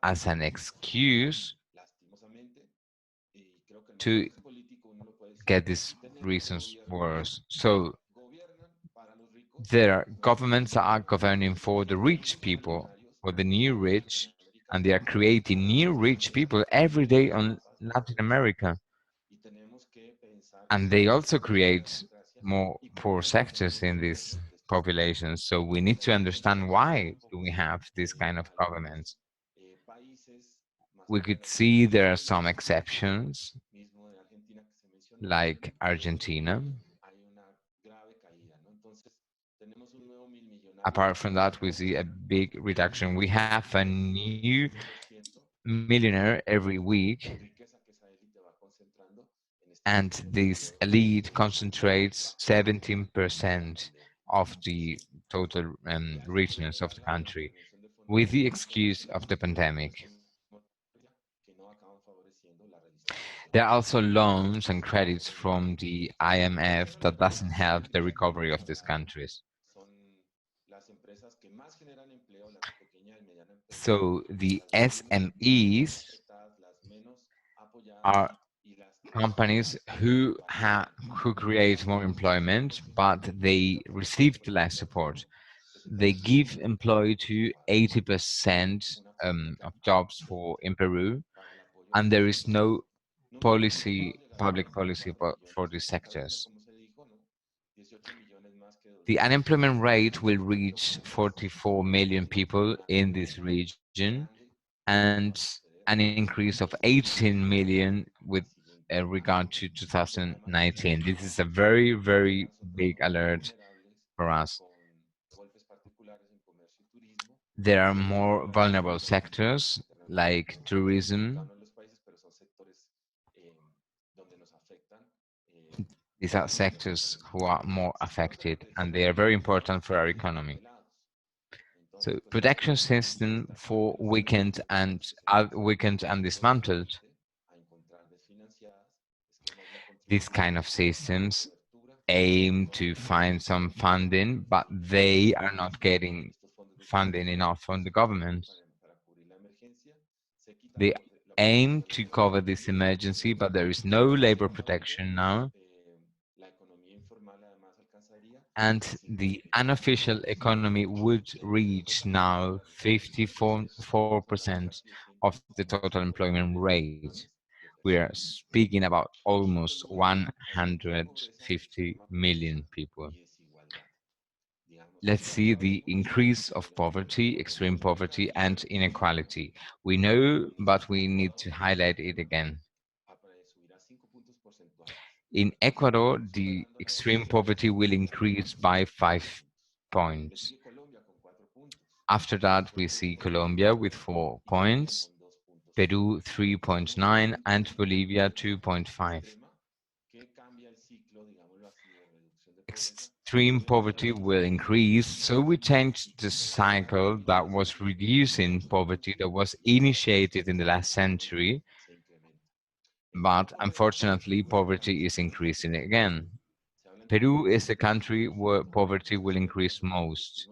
as an excuse to get these reasons worse. So there are governments that are governing for the rich people, for the new rich, and they are creating new rich people every day on Latin America. And they also create more poor sectors in these populations. So we need to understand why do we have this kind of governments. We could see there are some exceptions, like Argentina. Apart from that, we see a big reduction. We have a new millionaire every week, and this elite concentrates 17% of the total richness of the country, with the excuse of the pandemic. There are also loans and credits from the IMF that doesn't help the recovery of these countries. So the SMEs are companies who create more employment, but they received less support. They give employ to 80% of jobs in Peru, and there is no public policy for these sectors. The unemployment rate will reach 44 million people in this region, and an increase of 18 million with regard to 2019. This is a very, very big alert for us. There are more vulnerable sectors like tourism. These are sectors who are more affected, and they are very important for our economy. So protection system for weakened and dismantled. These kind of systems aim to find some funding, but they are not getting funding enough from the government. They aim to cover this emergency, but there is no labor protection now. And the unofficial economy would reach now 54% of the total employment rate. We are speaking about almost 150 million people. Let's see the increase of poverty, extreme poverty, and inequality. We know, but we need to highlight it again. In Ecuador, the extreme poverty will increase by 5 points. After that, we see Colombia with 4 points, Peru 3.9, and Bolivia 2.5. Extreme poverty will increase, so we changed the cycle that was reducing poverty that was initiated in the last century, but unfortunately poverty is increasing again. Peru is the country where poverty will increase most,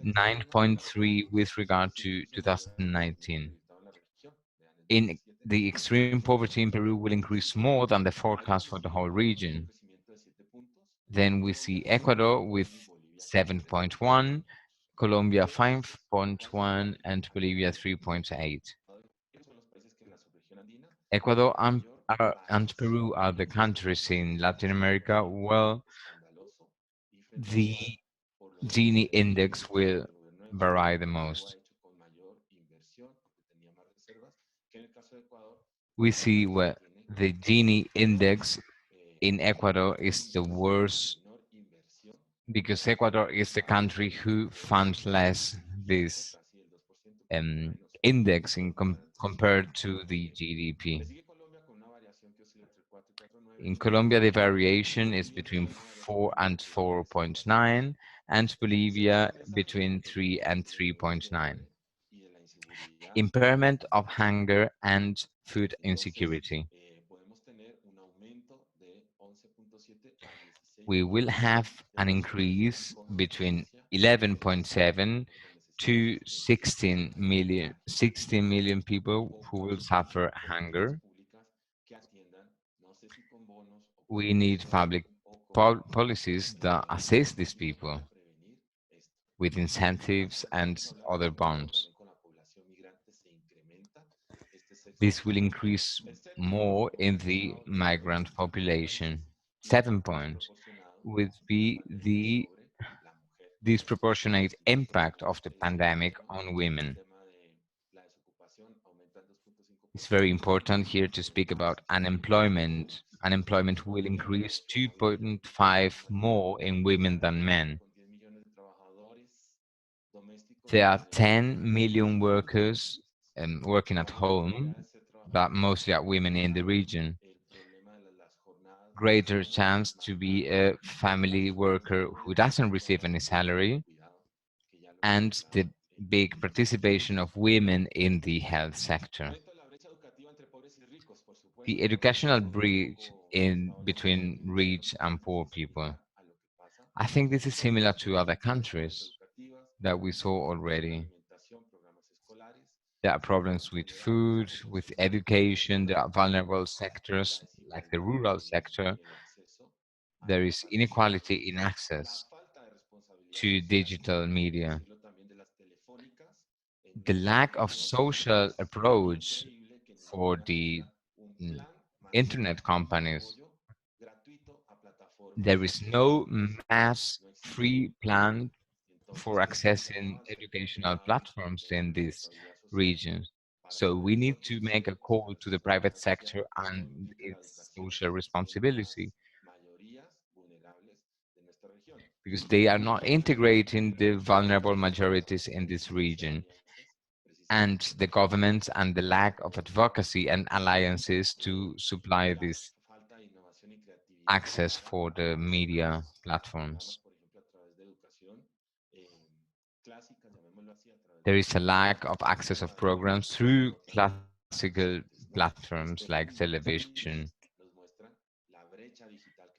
9.3 with regard to 2019. In the extreme poverty in Peru will increase more than the forecast for the whole region. Then we see Ecuador with 7.1, Colombia 5.1, and Bolivia 3.8. Ecuador and Peru are the countries in Latin America. Well, the Gini index will vary the most. We see where the Gini index in Ecuador is the worst because Ecuador is the country who funds less this index compared to the GDP. In Colombia, the variation is between 4 and 4.9, and Bolivia between 3 and 3.9. Impairment of hunger and food insecurity. We will have an increase between 11.7 to 16 million people who will suffer hunger. We need public policies that assist these people with incentives and other bonds. This will increase more in the migrant population. 7 point would be the disproportionate impact of the pandemic on women. It's very important here to speak about unemployment. Unemployment will increase 2.5 more in women than men. There are 10 million workers working at home, but mostly are women in the region. Greater chance to be a family worker who doesn't receive any salary, and the big participation of women in the health sector. The educational bridge in between rich and poor people. I think this is similar to other countries that we saw already. There are problems with food, with education, there are vulnerable sectors like the rural sector. There is inequality in access to digital media. The lack of social approach for the mm, internet companies. There is no mass free plan for accessing educational platforms in these regions. So we need to make a call to the private sector and its social responsibility because they are not integrating the vulnerable majorities in this region, and the government and the lack of advocacy and alliances to supply this access for the media platforms. There is a lack of access of programs through classical platforms like television.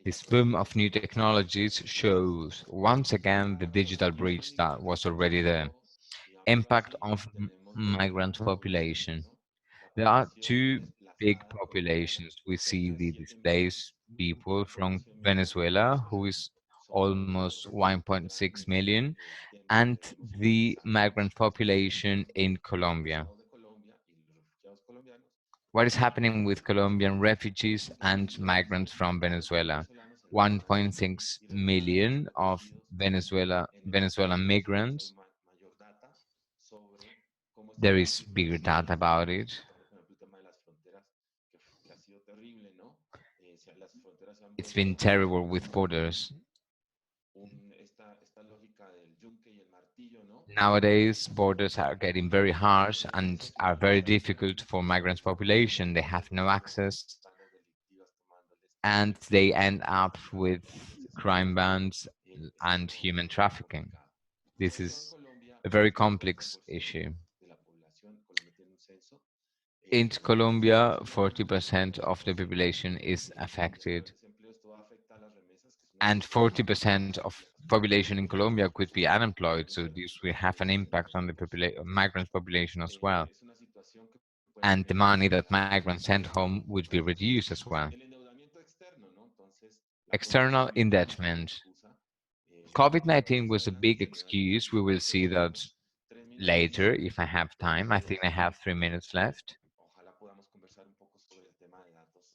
This boom of new technologies shows once again the digital breach that was already there. Impact of migrant population. There are two big populations. We see the displaced people from Venezuela, who is almost 1.6 million, and the migrant population in Colombia. What is happening with Colombian refugees and migrants from Venezuela? 1.6 million of Venezuelan migrants. There is bigger data about it. It's been terrible with borders. Nowadays, borders are getting very harsh and are very difficult for migrants population. They have no access and they end up with crime bands and human trafficking. This is a very complex issue. In Colombia, 40% of the population is affected, and 40% of population in Colombia could be unemployed, so this will have an impact on the migrant population as well. And the money that migrants send home would be reduced as well. External indebtedness. COVID-19 was a big excuse. We will see that later if I have time. I think I have 3 minutes left.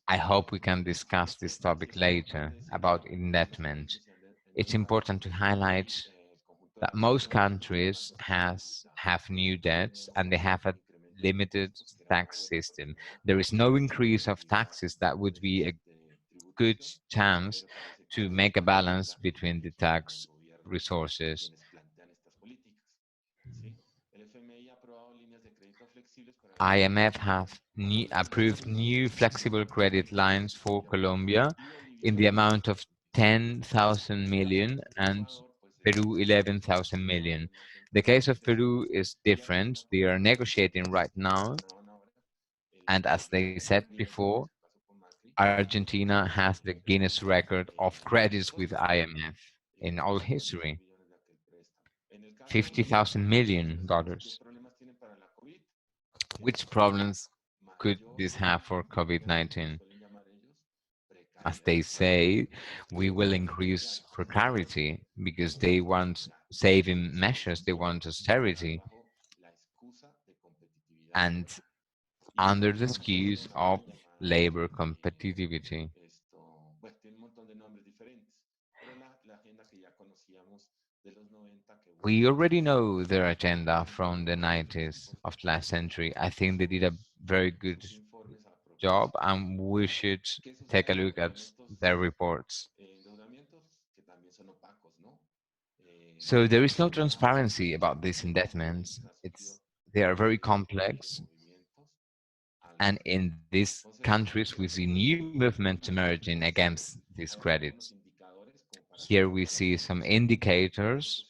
I hope we can discuss this topic later about indebtment. It's important to highlight that most countries have new debts and they have a limited tax system. There is no increase of taxes that would be a good chance to make a balance between the tax resources. IMF have approved new flexible credit lines for Colombia in the amount of 10,000 million and Peru 11,000 million. The case of Peru is different. They are negotiating right now. And as they said before, Argentina has the Guinness record of credits with IMF in all history. $50,000 million. Which problems could this have for COVID-19? As they say, we will increase precarity because they want saving measures, they want austerity, and under the excuse of labor competitivity. We already know their agenda from the 90s of last century. I think they did a very good job and we should take a look at their reports. So there is no transparency about these indebtments. They are very complex. And in these countries, we see new movements emerging against these credits. Here we see some indicators,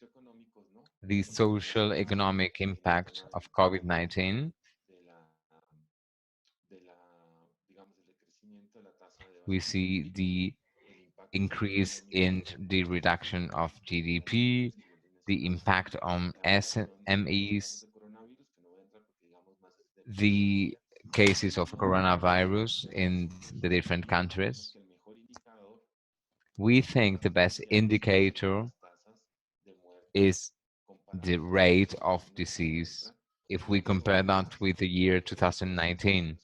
the social economic impact of COVID-19. We see the increase in the reduction of GDP, the impact on SMEs, the cases of coronavirus in the different countries. We think the best indicator is the rate of disease. If we compare that with the year 2019,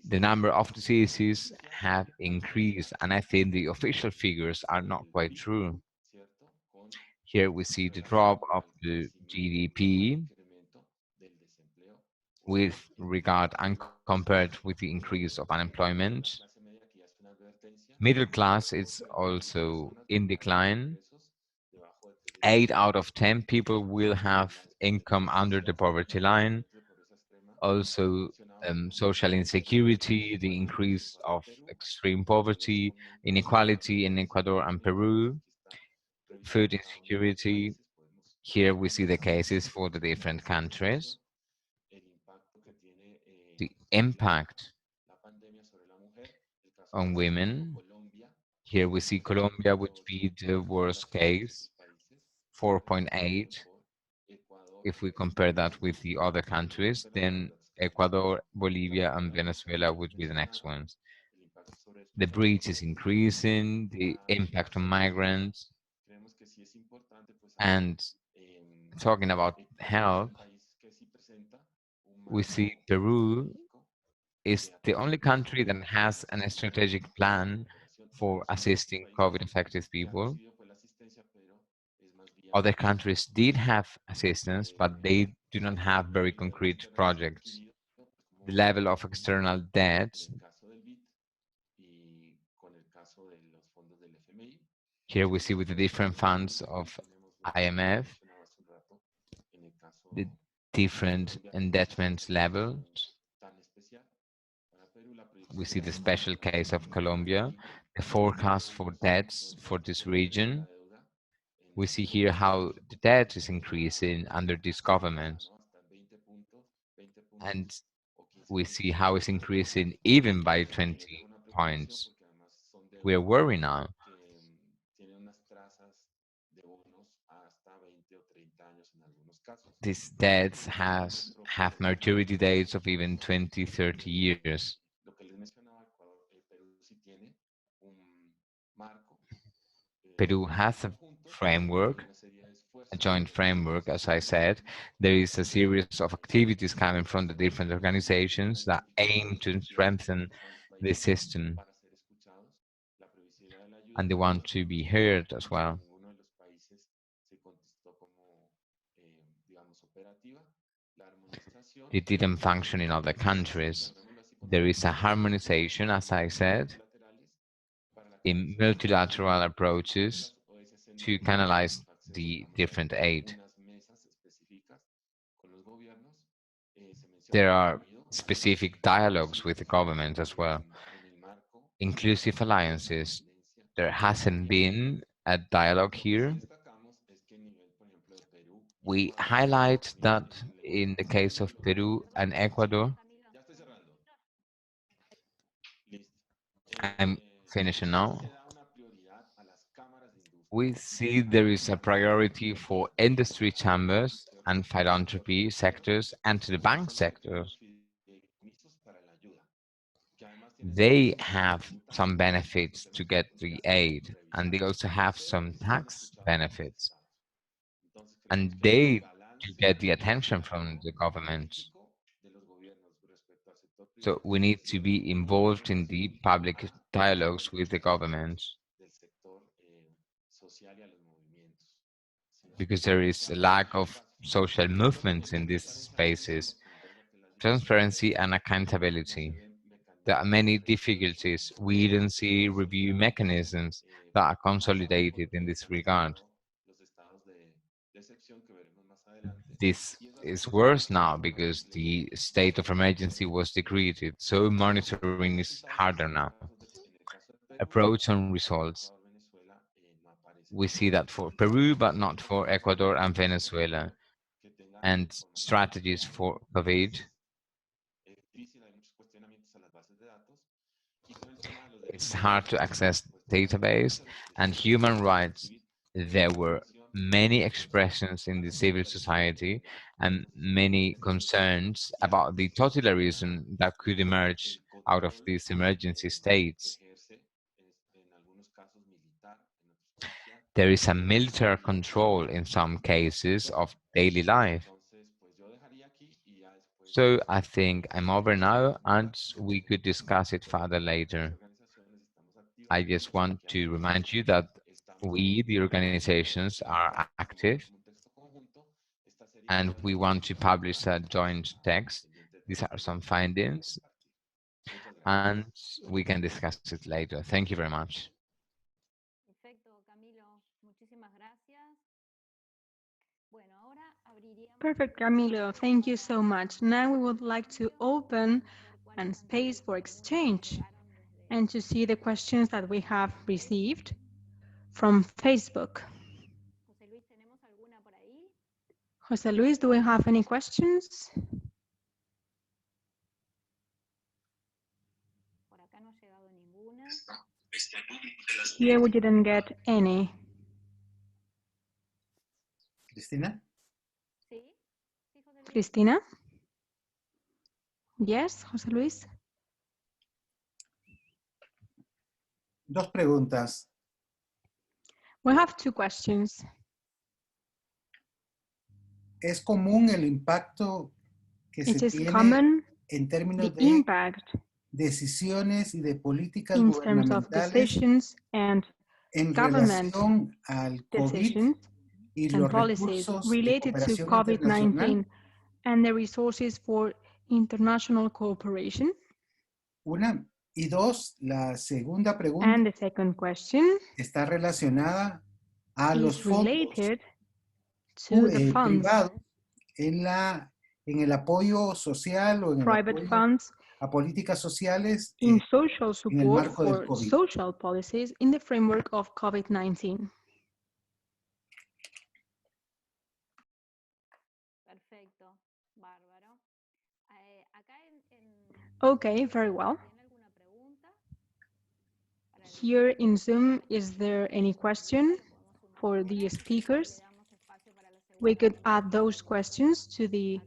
the number of diseases have increased, and I think the official figures are not quite true. Here we see the drop of the GDP with regard and compared with the increase of unemployment. Middle class is also in decline. 8 out of 10 people will have income under the poverty line. Also, social insecurity, the increase of extreme poverty, inequality in Ecuador and Peru, food insecurity. Here we see the cases for the different countries. The impact on women. Here we see Colombia would be the worst case, 4.8. If we compare that with the other countries, then Ecuador, Bolivia, and Venezuela would be the next ones. The breach is increasing, the impact on migrants, and talking about health, we see Peru is the only country that has a strategic plan for assisting COVID-affected people. Other countries did have assistance, but they do not have very concrete projects. The level of external debt, here we see with the different funds of IMF, the different indebtedness levels. We see the special case of Colombia, the forecast for debts for this region. We see here how the debt is increasing under this government. And we see how it's increasing even by 20 points. We're worried now. These debts have maturity dates of even 20, 30 years. Peru has a framework, a joint framework, as I said. There is a series of activities coming from the different organizations that aim to strengthen the system, and they want to be heard as well. It didn't function in other countries. There is a harmonization, as I said, in multilateral approaches to canalize the different aid. There are specific dialogues with the government as well. Inclusive alliances. There hasn't been a dialogue here. We highlight that in the case of Peru and Ecuador, I'm finishing now. We see there is a priority for industry chambers and philanthropy sectors and to the bank sectors. They have some benefits to get the aid, and they also have some tax benefits, and they to get the attention from the government. So we need to be involved in the public dialogues with the government, because there is a lack of social movements in these spaces, transparency and accountability. There are many difficulties. We don't see review mechanisms that are consolidated in this regard. This is worse now because the state of emergency was decreed, so monitoring is harder now. Approach on results. We see that for Peru, but not for Ecuador and Venezuela. And strategies for COVID. It's hard to access database and human rights. There were many expressions in the civil society and many concerns about the totalitarianism that could emerge out of these emergency states. There is a military control in some cases of daily life. So I think I'm over now and we could discuss it further later. I just want to remind you that we, the organizations, are active and we want to publish a joint text. These are some findings and we can discuss it later. Thank you very much. Perfect, Camilo. Thank you so much. Now we would like to open a space for exchange and to see the questions that we have received from Facebook. Jose Luis, do we have any questions? Here we didn't get any. Cristina? Cristina? Yes, Jose Luis? Dos preguntas. We have two questions. ¿Es común el impacto que It se is tiene common en términos the de impact decisiones y de políticas in terms of gubernamentales decisions and en government relación al COVID decisions y and los policies recursos de related to cooperación COVID-19 internacional? and the resources for international cooperation? Una. Y dos, la segunda pregunta And the second question está relacionada a los is fondos related to the funds, privados en el apoyo social o en el private apoyo funds a políticas sociales in social en el support marco del for COVID. social policies in the framework of COVID-19. Okay, very well. Here in Zoom, is there any question for the speakers? We could add those questions to the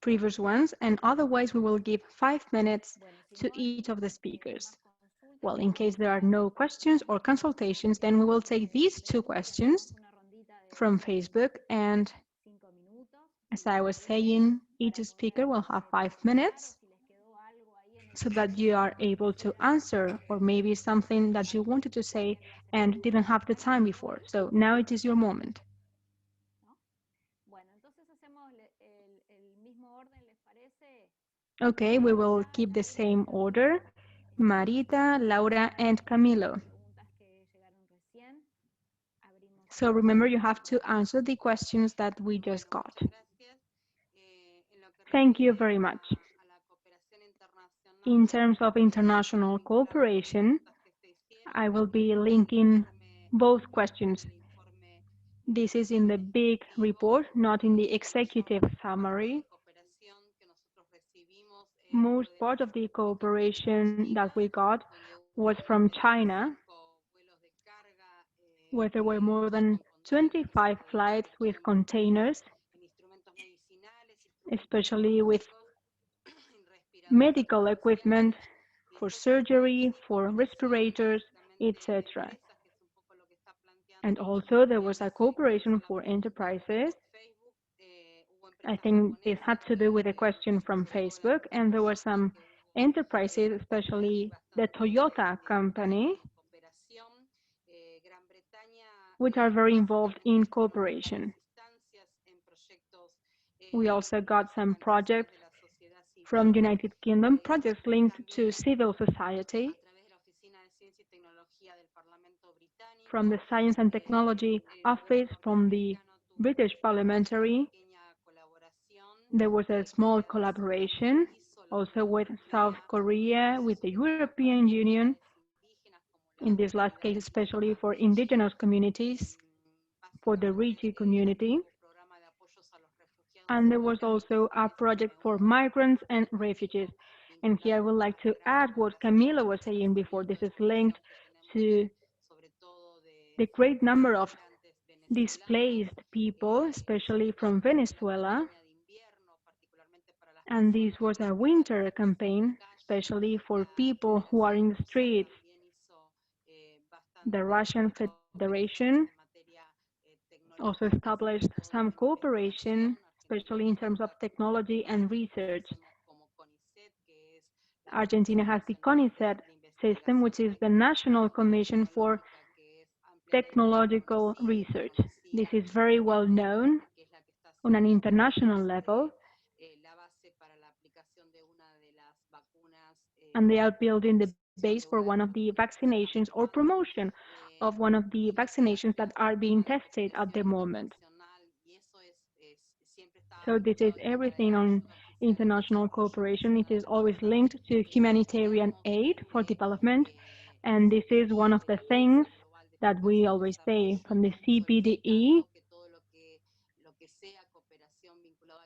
previous ones, and otherwise we will give 5 minutes to each of the speakers. Well, in case there are no questions or consultations, then we will take these two questions from Facebook. And as I was saying, each speaker will have 5 minutes so that you are able to answer, or maybe something that you wanted to say and didn't have the time before. So now it is your moment. Okay, we will keep the same order. Marita, Laura, and Camilo. So remember, you have to answer the questions that we just got. Thank you very much. In terms of international cooperation, I will be linking both questions. This is in the big report, not in the executive summary. Most part of the cooperation that we got was from China, where there were more than 25 flights with containers, especially with medical equipment for surgery, for respirators, etc. And also there was a cooperation for enterprises. I think this had to do with a question from Facebook, and there were some enterprises, especially the Toyota company, which are very involved in cooperation. We also got some projects from the United Kingdom, projects linked to civil society, from the Science and Technology Office, from the British Parliamentary. There was a small collaboration also with South Korea, with the European Union, in this last case especially for indigenous communities, for the Rigi community. And there was also a project for migrants and refugees. And here I would like to add what Camila was saying before. This is linked to the great number of displaced people, especially from Venezuela. And this was a winter campaign, especially for people who are in the streets. The Russian Federation also established some cooperation, especially in terms of technology and research. Argentina has the CONICET system, which is the National Commission for Technological Research. This is very well known on an international level, and they are building the base for one of the vaccinations or promotion of one of the vaccinations that are being tested at the moment. So this is everything on international cooperation. It is always linked to humanitarian aid for development, and this is one of the things that we always say from the CPDE.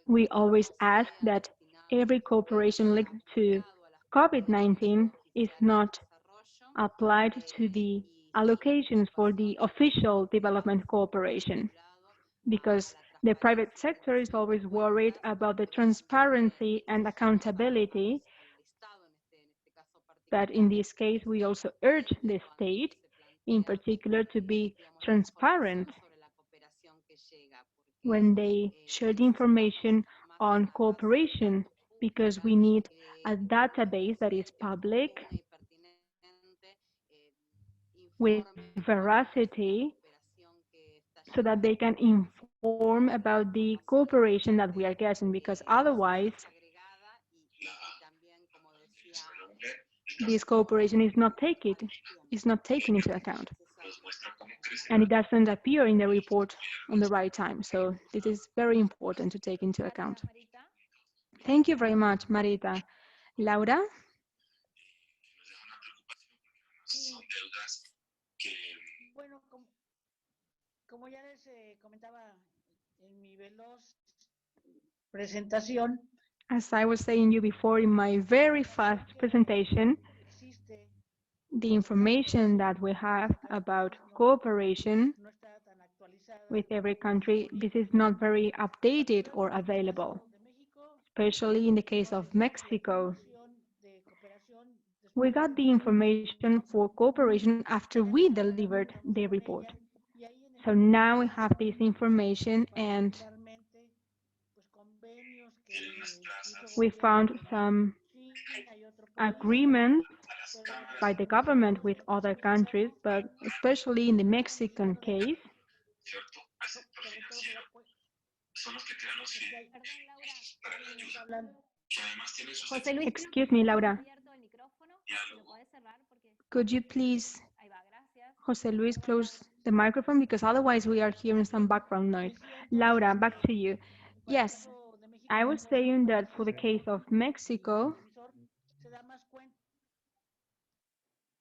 We always ask that every cooperation linked to COVID-19 is not applied to the allocations for the official development cooperation, because the private sector is always worried about the transparency and accountability. But in this case, we also urge the state, in particular, to be transparent when they share the information on cooperation, because we need a database that is public, with veracity, so that they can inform about the cooperation that we are getting, because otherwise this cooperation is not taken into account, and it doesn't appear in the report on the right time. So this is very important to take into account. Thank you very much, Marita. Laura? Bueno, como ya les comentaba en mi veloz presentación, as I was saying you before in my very fast presentation, the information that we have about cooperation with every country, this is not very updated or available, especially in the case of Mexico. We got the information for cooperation after we delivered the report. So now we have this information and we found some agreements by the government with other countries, but especially in the Mexican case, José Luis, excuse me, Laura, abierto el micrófono. ¿Me lo podés cerrar? Porque could you please, ahí va, gracias. Jose Luis, close the microphone because otherwise we are hearing some background noise. Laura, back to you. Yes, I was saying that for the case of Mexico,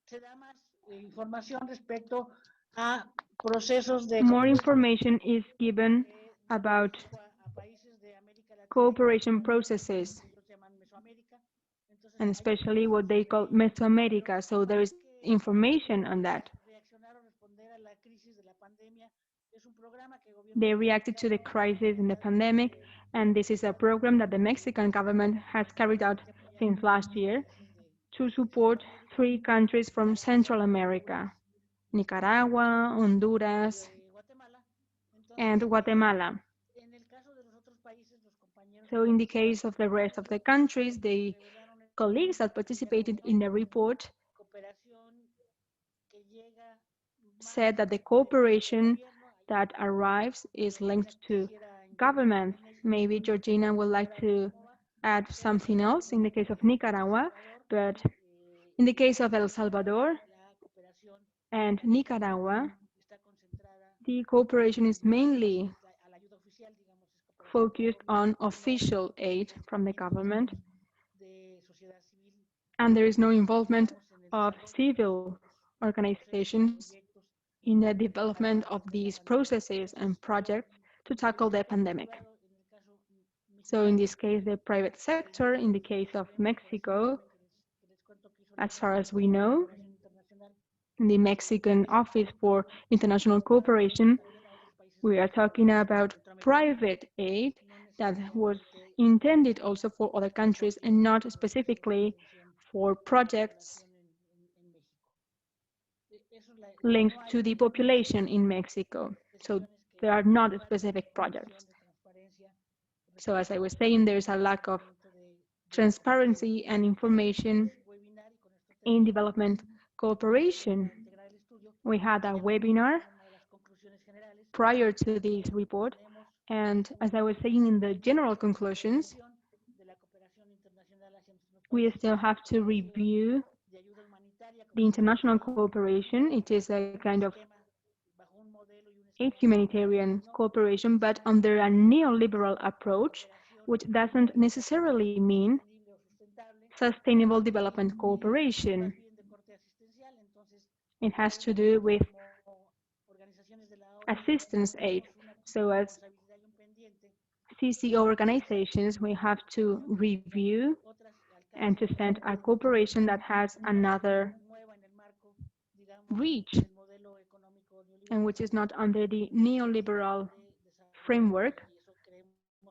se da más información respecto a procesos de more information is given about cooperation processes, and especially what they call Mesoamerica. So there is information on that. They reacted to the crisis in the pandemic, and this is a program that the Mexican government has carried out since last year to support 3 countries from Central America, Nicaragua, Honduras, and Guatemala. So in the case of the rest of the countries, the colleagues that participated in the report said that the cooperation that arrives is linked to governments. Maybe Georgina would like to add something else in the case of Nicaragua, but in the case of El Salvador and Nicaragua, the cooperation is mainly focused on official aid from the government, and there is no involvement of civil organizations in the development of these processes and projects to tackle the pandemic. So in this case, the private sector, in the case of Mexico, as far as we know, the Mexican Office for International Cooperation, we are talking about private aid that was intended also for other countries and not specifically for projects linked to the population in Mexico. So there are not specific projects. So as I was saying, there's a lack of transparency and information in development cooperation. We had a webinar prior to this report, and as I was saying in the general conclusions, we still have to review the international cooperation. It is a kind of aid humanitarian cooperation, but under a neoliberal approach, which doesn't necessarily mean sustainable development cooperation. It has to do with assistance aid. So as CCO organizations, we have to review and to send a cooperation that has another reach and which is not under the neoliberal framework,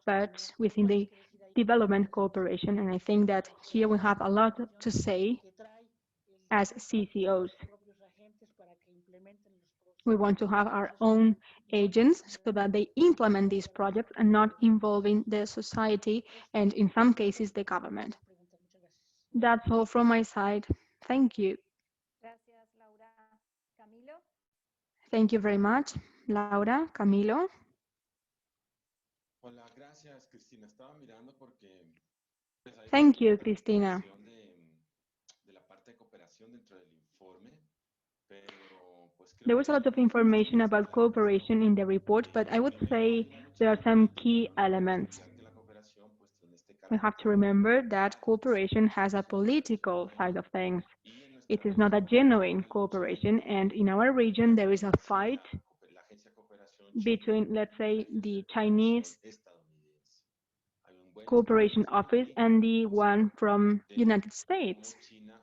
but within the development cooperation. And I think that here we have a lot to say as CCOs. We want to have our own agents so that they implement these projects and not involving the society and in some cases the government. That's all from my side. Thank you. Gracias, Laura. Camilo. Thank you very much, Laura. Camilo. Hola, gracias, Cristina. Estaba mirando porque hay Thank you, bastante Cristina. de la parte de cooperación dentro del informe, pero pues creo There que was a hay lot of algunas information cuestiones about claves. cooperation in the report, but I would say there are some key elements. Que la cooperación pues tiene este We have to carácter remember that cooperation has a political side of things. It is not a genuine cooperation, and in our region there is a fight la agencia de cooperación between, let's say, the Chinese estadounidense. Hay un buen Cooperation Office and the one from United States. China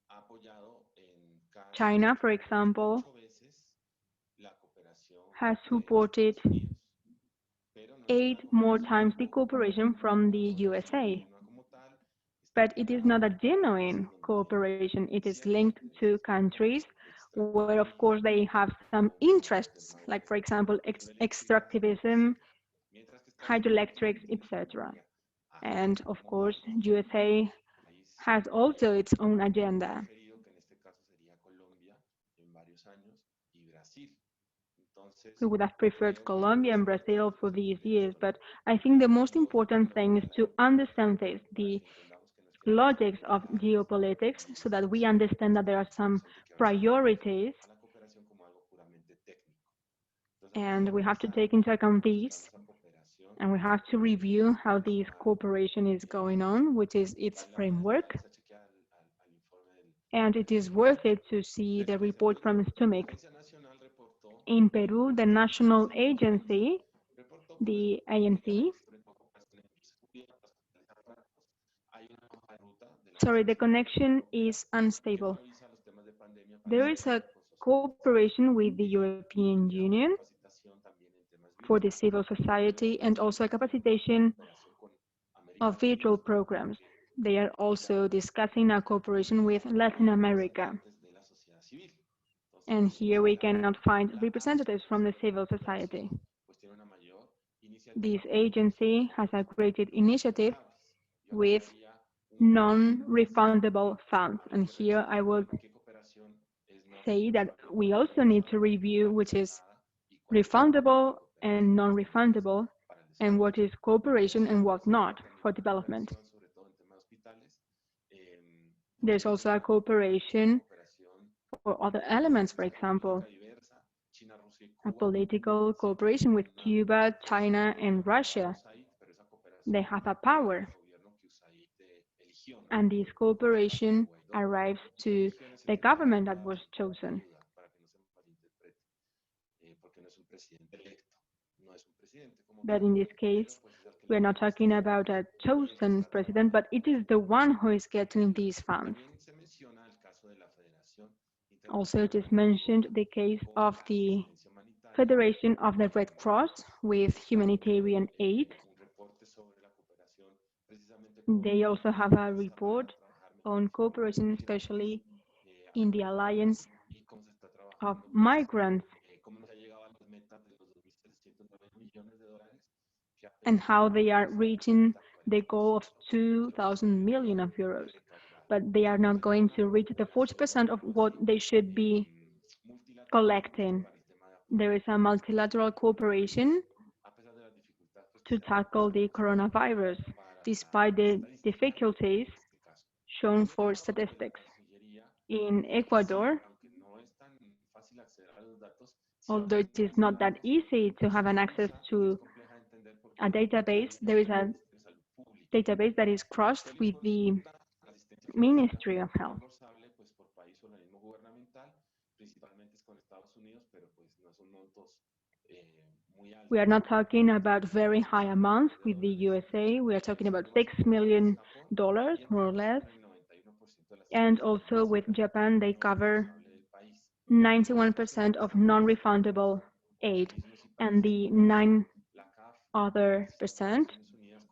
ha apoyado en casi China, for example, 8 veces la cooperación has de supported Estados Unidos, pero 8 more times the cooperation from the USA. como tal but it is not a genuine cooperation. It is linked to countries where, of course, they have some interests, like, for example, extractivism, hydroelectrics, etc. And, of course, USA has also its own agenda. We would have preferred Colombia and Brazil for these years, but I think the most important thing is to understand this, the logics of geopolitics, so that we understand that there are some priorities, and we have to take into account these, and we have to review how this cooperation is going on, which is its framework. And it is worth it to see the report from STUMIC. In Peru, the national agency, the ANC, sorry, the connection is unstable. There is a cooperation with the European Union for the civil society and also a capacitation of virtual programs. They are also discussing a cooperation with Latin America. And here we cannot find representatives from the civil society. This agency has a created initiative with non-refundable funds. And here I would say that we also need to review which is refundable and non-refundable, and what is cooperation and what not for development. There's also a cooperation for other elements, for example, a political cooperation with Cuba, China, and Russia. They have a power, and this cooperation arrives to the government that was chosen. But in this case, we're not talking about a chosen president, but it is the one who is getting these funds. Also, it is mentioned the case of the Federation of the Red Cross with humanitarian aid. They also have a report on cooperation, especially in the alliance of migrants, and how they are reaching the goal of 2,000 million of euros. But they are not going to reach the 40% of what they should be collecting. There is a multilateral cooperation to tackle the coronavirus, despite the difficulties shown for statistics. In Ecuador, although it is not that easy to have an access to a database, there is a database that is crossed with the Ministry of Health. We are not talking about very high amounts with the USA. We are talking about $6 million, more or less. And also with Japan, they cover 91% of non-refundable aid, and the 9 other percent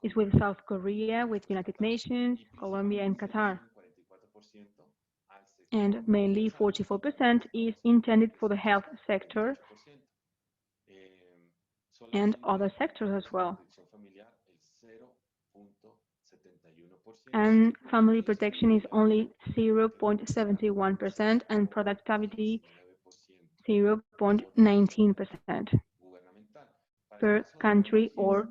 is with South Korea, with United Nations, Colombia, and Qatar. And mainly 44% is intended for the health sector and other sectors as well. And family protection is only 0.71% and productivity 0.19% per country or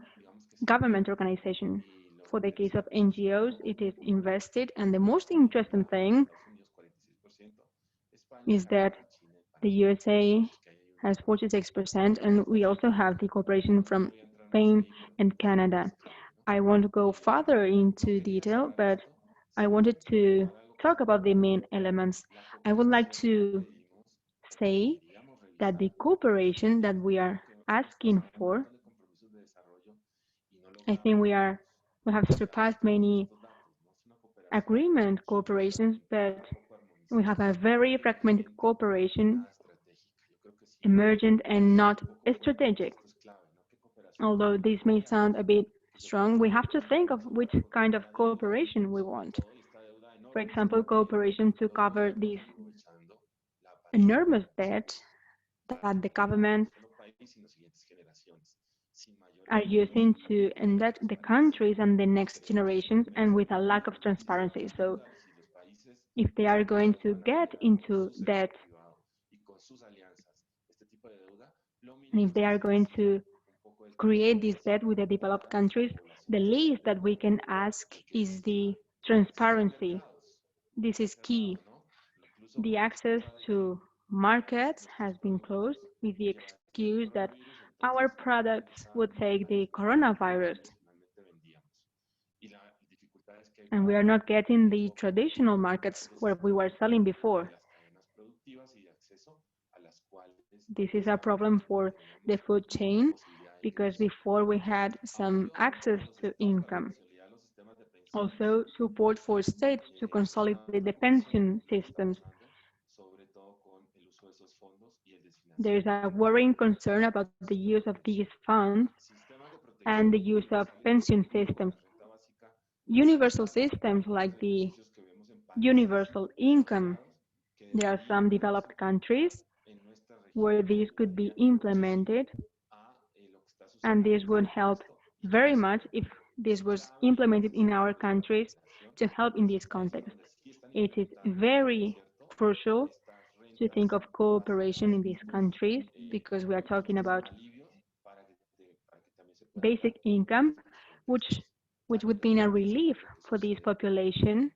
government organization. For the case of NGOs, it is invested, and the most interesting thing is that the USA has 46%, and we also have the cooperation from Spain and Canada. I won't go further into detail, but I wanted to talk about the main elements. I would like to say that the cooperation that we are asking for, I think we have surpassed many agreement cooperations, but we have a very fragmented cooperation, emergent and not strategic. Although this may sound a bit strong, we have to think of which kind of cooperation we want. For example, cooperation to cover this enormous debt that the government are using to indebt the countries and the next generations and with a lack of transparency. So if they are going to get into debt and if they are going to create this debt with the developed countries, the least that we can ask is the transparency. This is key. The access to markets has been closed with the excuse that our products would take the coronavirus. And we are not getting the traditional markets where we were selling before. This is a problem for the food chain because before we had some access to income. Also, support for states to consolidate the pension systems. There is a worrying concern about the use of these funds and the use of pension systems. Universal systems like the universal income. There are some developed countries where these could be implemented, and this would help very much if this was implemented in our countries to help in this context. It is very crucial to think of cooperation in these countries because we are talking about basic income, which would be a relief for this population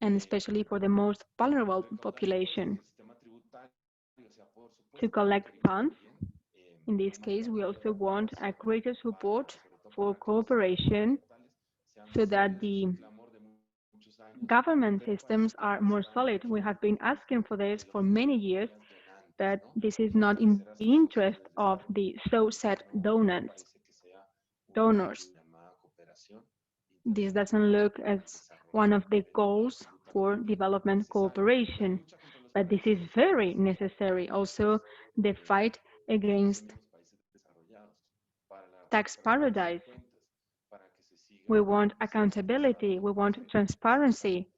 and especially for the most vulnerable population. To collect funds, in this case, we also want a greater support for cooperation so that the government systems are more solid. We have been asking for this for many years, but this is not in the interest of the so-said donors. This doesn't look as one of the goals for development cooperation, but this is very necessary. Also, the fight against tax paradise. We want accountability, we want transparency,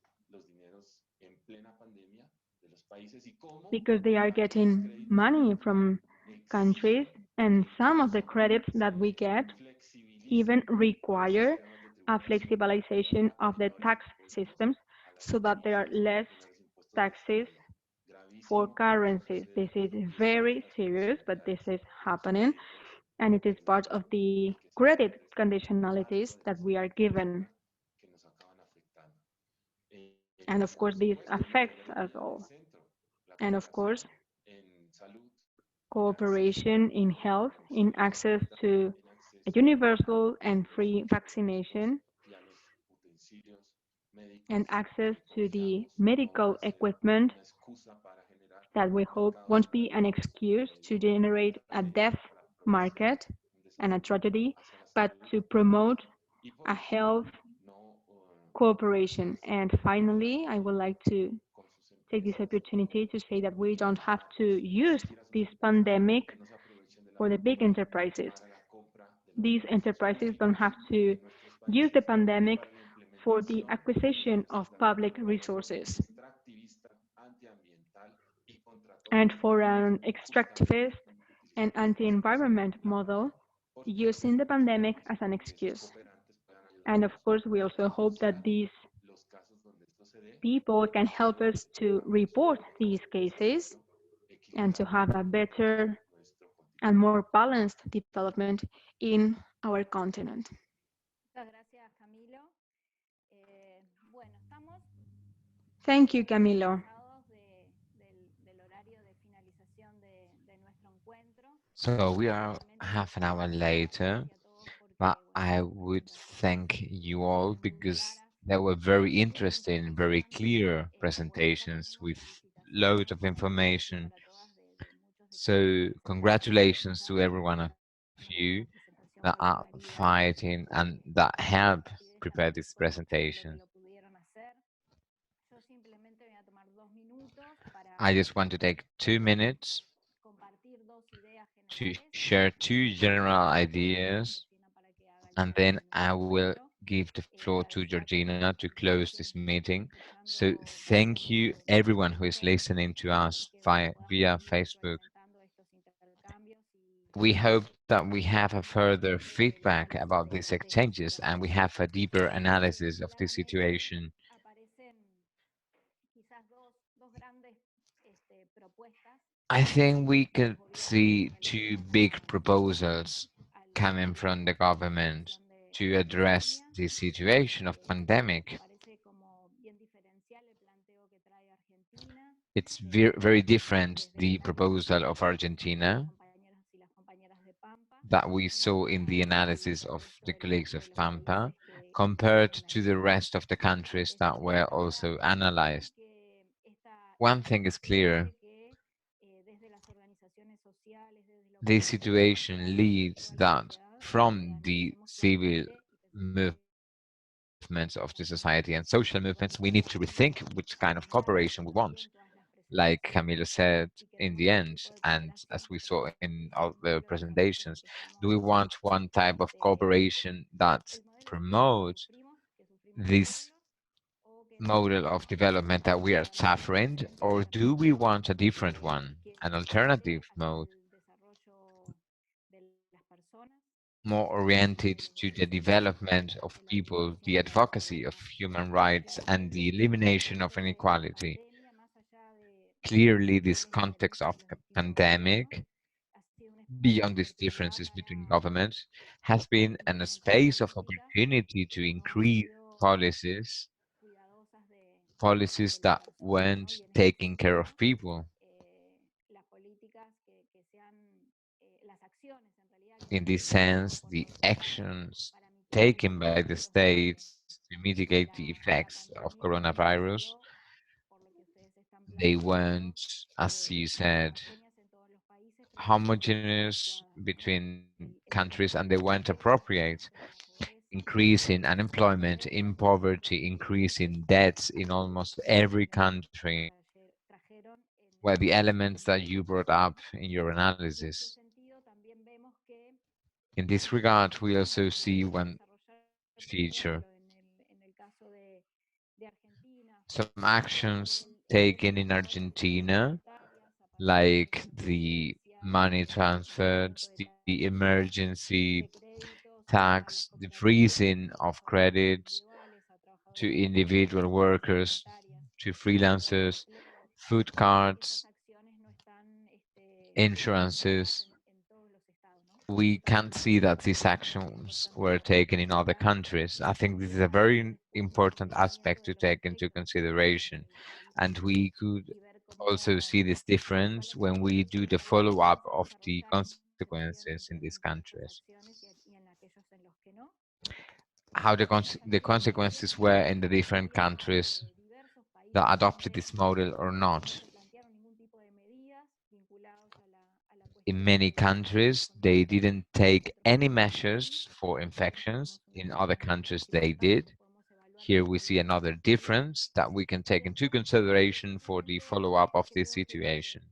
because they are getting money from countries, and some of the credits that we get even require a flexibilization of the tax systems so that there are less taxes for currencies. This is very serious, but this is happening, and it is part of the credit conditionalities that we are given. And of course, this affects us all. And of course, cooperation in health, in access to a universal and free vaccination, and access to the medical equipment that we hope won't be an excuse to generate a death market and a tragedy, but to promote a health cooperation. And finally, I would like to take this opportunity to say that we don't have to use this pandemic for the big enterprises. These enterprises don't have to use the pandemic for the acquisition of public resources and for an extractivist and anti-environment model using the pandemic as an excuse. And of course, we also hope that these people can help us to report these cases and to have a better and more balanced development in our continent. Thank you, Camilo. So we are half an hour later, but I would thank you all because they were very interesting, very clear presentations with loads of information. So congratulations to every one of you that are fighting and that help prepare this presentation. I just want to take 2 minutes to share two general ideas and then I will give the floor to Georgina to close this meeting. So thank you everyone who is listening to us via Facebook. We hope that we have a further feedback about these exchanges and we have a deeper analysis of the situation. I think we could see two big proposals coming from the government to address the situation of pandemic. It's very different, the proposal of Argentina that we saw in the analysis of the colleagues of Pampa compared to the rest of the countries that were also analyzed. One thing is clear, this situation leads that from the civil movements of the society and social movements, we need to rethink which kind of cooperation we want. Like Camilo said in the end, and as we saw in all the presentations, do we want one type of cooperation that promotes this model of development that we are suffering, or do we want a different one, an alternative mode, more oriented to the development of people, the advocacy of human rights, and the elimination of inequality? Clearly, this context of pandemic, beyond these differences between governments, has been a space of opportunity to increase policies, policies that weren't taking care of people. In this sense, the actions taken by the states to mitigate the effects of coronavirus, they weren't, as you said, homogeneous between countries and they weren't appropriate, increasing unemployment, in poverty, increasing debts in almost every country were the elements that you brought up in your analysis. In this regard, we also see one feature. Some actions taken in Argentina, like the money transfers, the emergency tax, the freezing of credits to individual workers, to freelancers, food cards, insurances. We can't see that these actions were taken in other countries. I think this is a very important aspect to take into consideration. And we could also see this difference when we do the follow-up of the consequences in these countries. How the consequences were in the different countries that adopted this model or not. In many countries, they didn't take any measures for infections. In other countries, they did. Here we see another difference that we can take into consideration for the follow-up of this situation.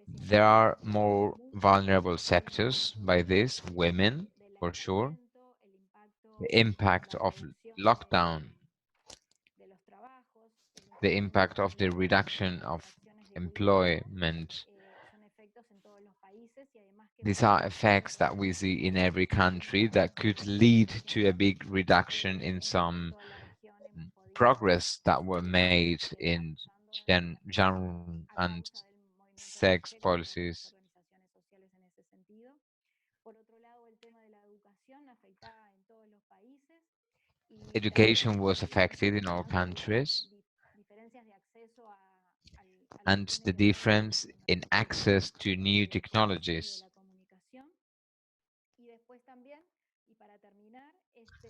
There are more vulnerable sectors by this, women, for sure. The impact of lockdown, the impact of the reduction of employment. These are effects that we see in every country that could lead to a big reduction in some progress that were made in gender and sex policies. Education was affected in all countries, and the difference in access to new technologies.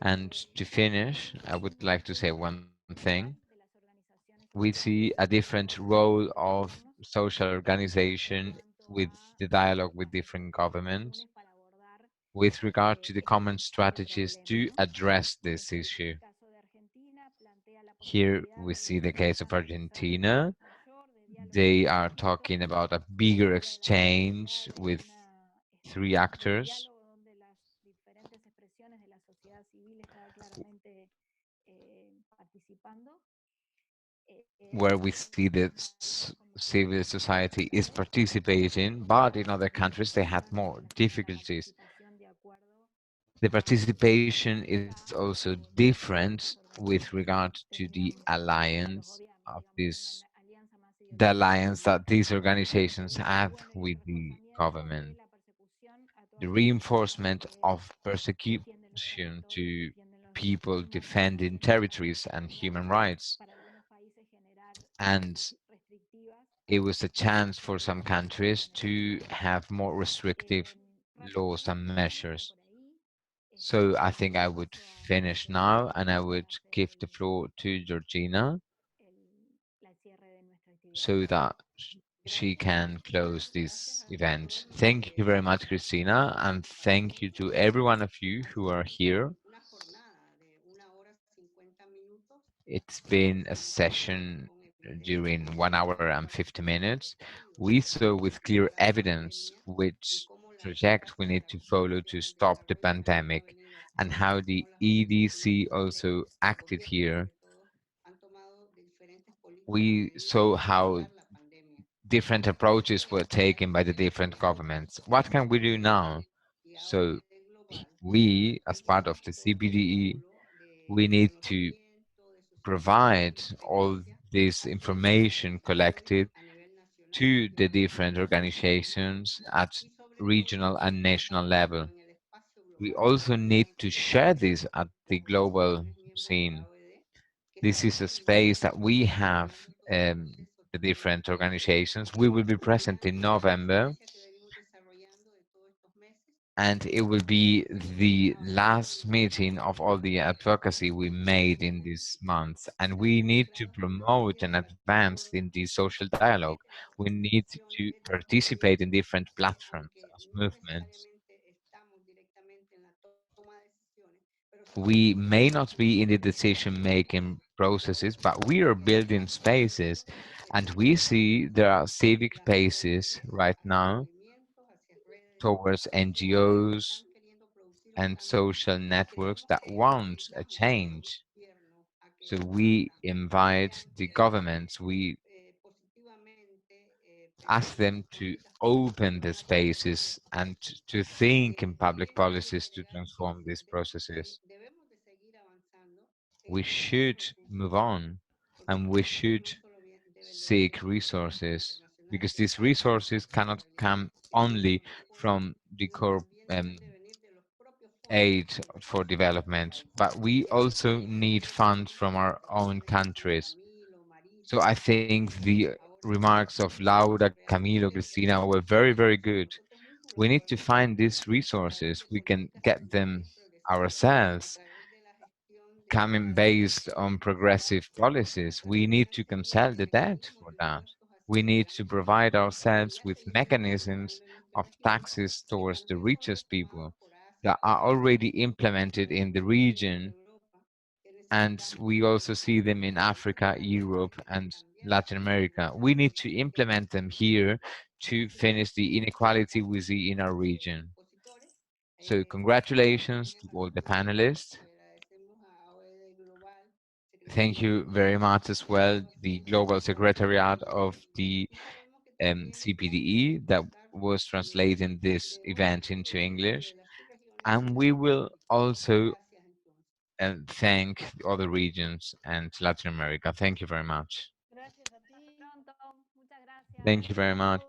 And to finish, I would like to say one thing. We see a different role of social organization with the dialogue with different governments with regard to the common strategies to address this issue. Here we see the case of Argentina They are talking about a bigger exchange with three actors where we see that civil society is participating, but in other countries they had more difficulties. The participation is also different with regard to the alliance of this, the alliance that these organizations have with the government, the reinforcement of persecution to people defending territories and human rights. And it was a chance for some countries to have more restrictive laws and measures. So I think I would finish now and I would give the floor to Georgina so that she can close this event. Thank you very much, Christina, and thank you to every one of you who are here. It's been a session during 1 hour and 50 minutes. We saw with clear evidence which project we need to follow to stop the pandemic and how the EDC also acted here. We saw how different approaches were taken by the different governments. What can we do now? So we, as part of the CPDE, we need to provide all this information collected to the different organizations at regional and national level. We also need to share this at the global scene. This is a space that we have, the different organizations. We will be present in November, and it will be the last meeting of all the advocacy we made in this month. And we need to promote and advance in the social dialogue. We need to participate in different platforms as movements. We may not be in the decision making processes, but we are building spaces, and we see there are civic spaces right now towards NGOs and social networks that want a change. So we invite the governments, we ask them to open the spaces and to think in public policies to transform these processes. We should move on and we should seek resources because these resources cannot come only from the core aid for development, but we also need funds from our own countries. So I think the remarks of Laura, Camilo, Cristina were very, very good. We need to find these resources. We can get them ourselves, coming based on progressive policies. We need to cancel the debt for that. We need to provide ourselves with mechanisms of taxes towards the richest people that are already implemented in the region. And we also see them in Africa, Europe, and Latin America. We need to implement them here to finish the inequality we see in our region. So congratulations to all the panelists. Thank you very much as well, the Global Secretariat of the CPDE that was translating this event into English. And we will also thank the other regions and Latin America. Thank you very much. Hasta pronto. Muchas gracias. Thank you very much.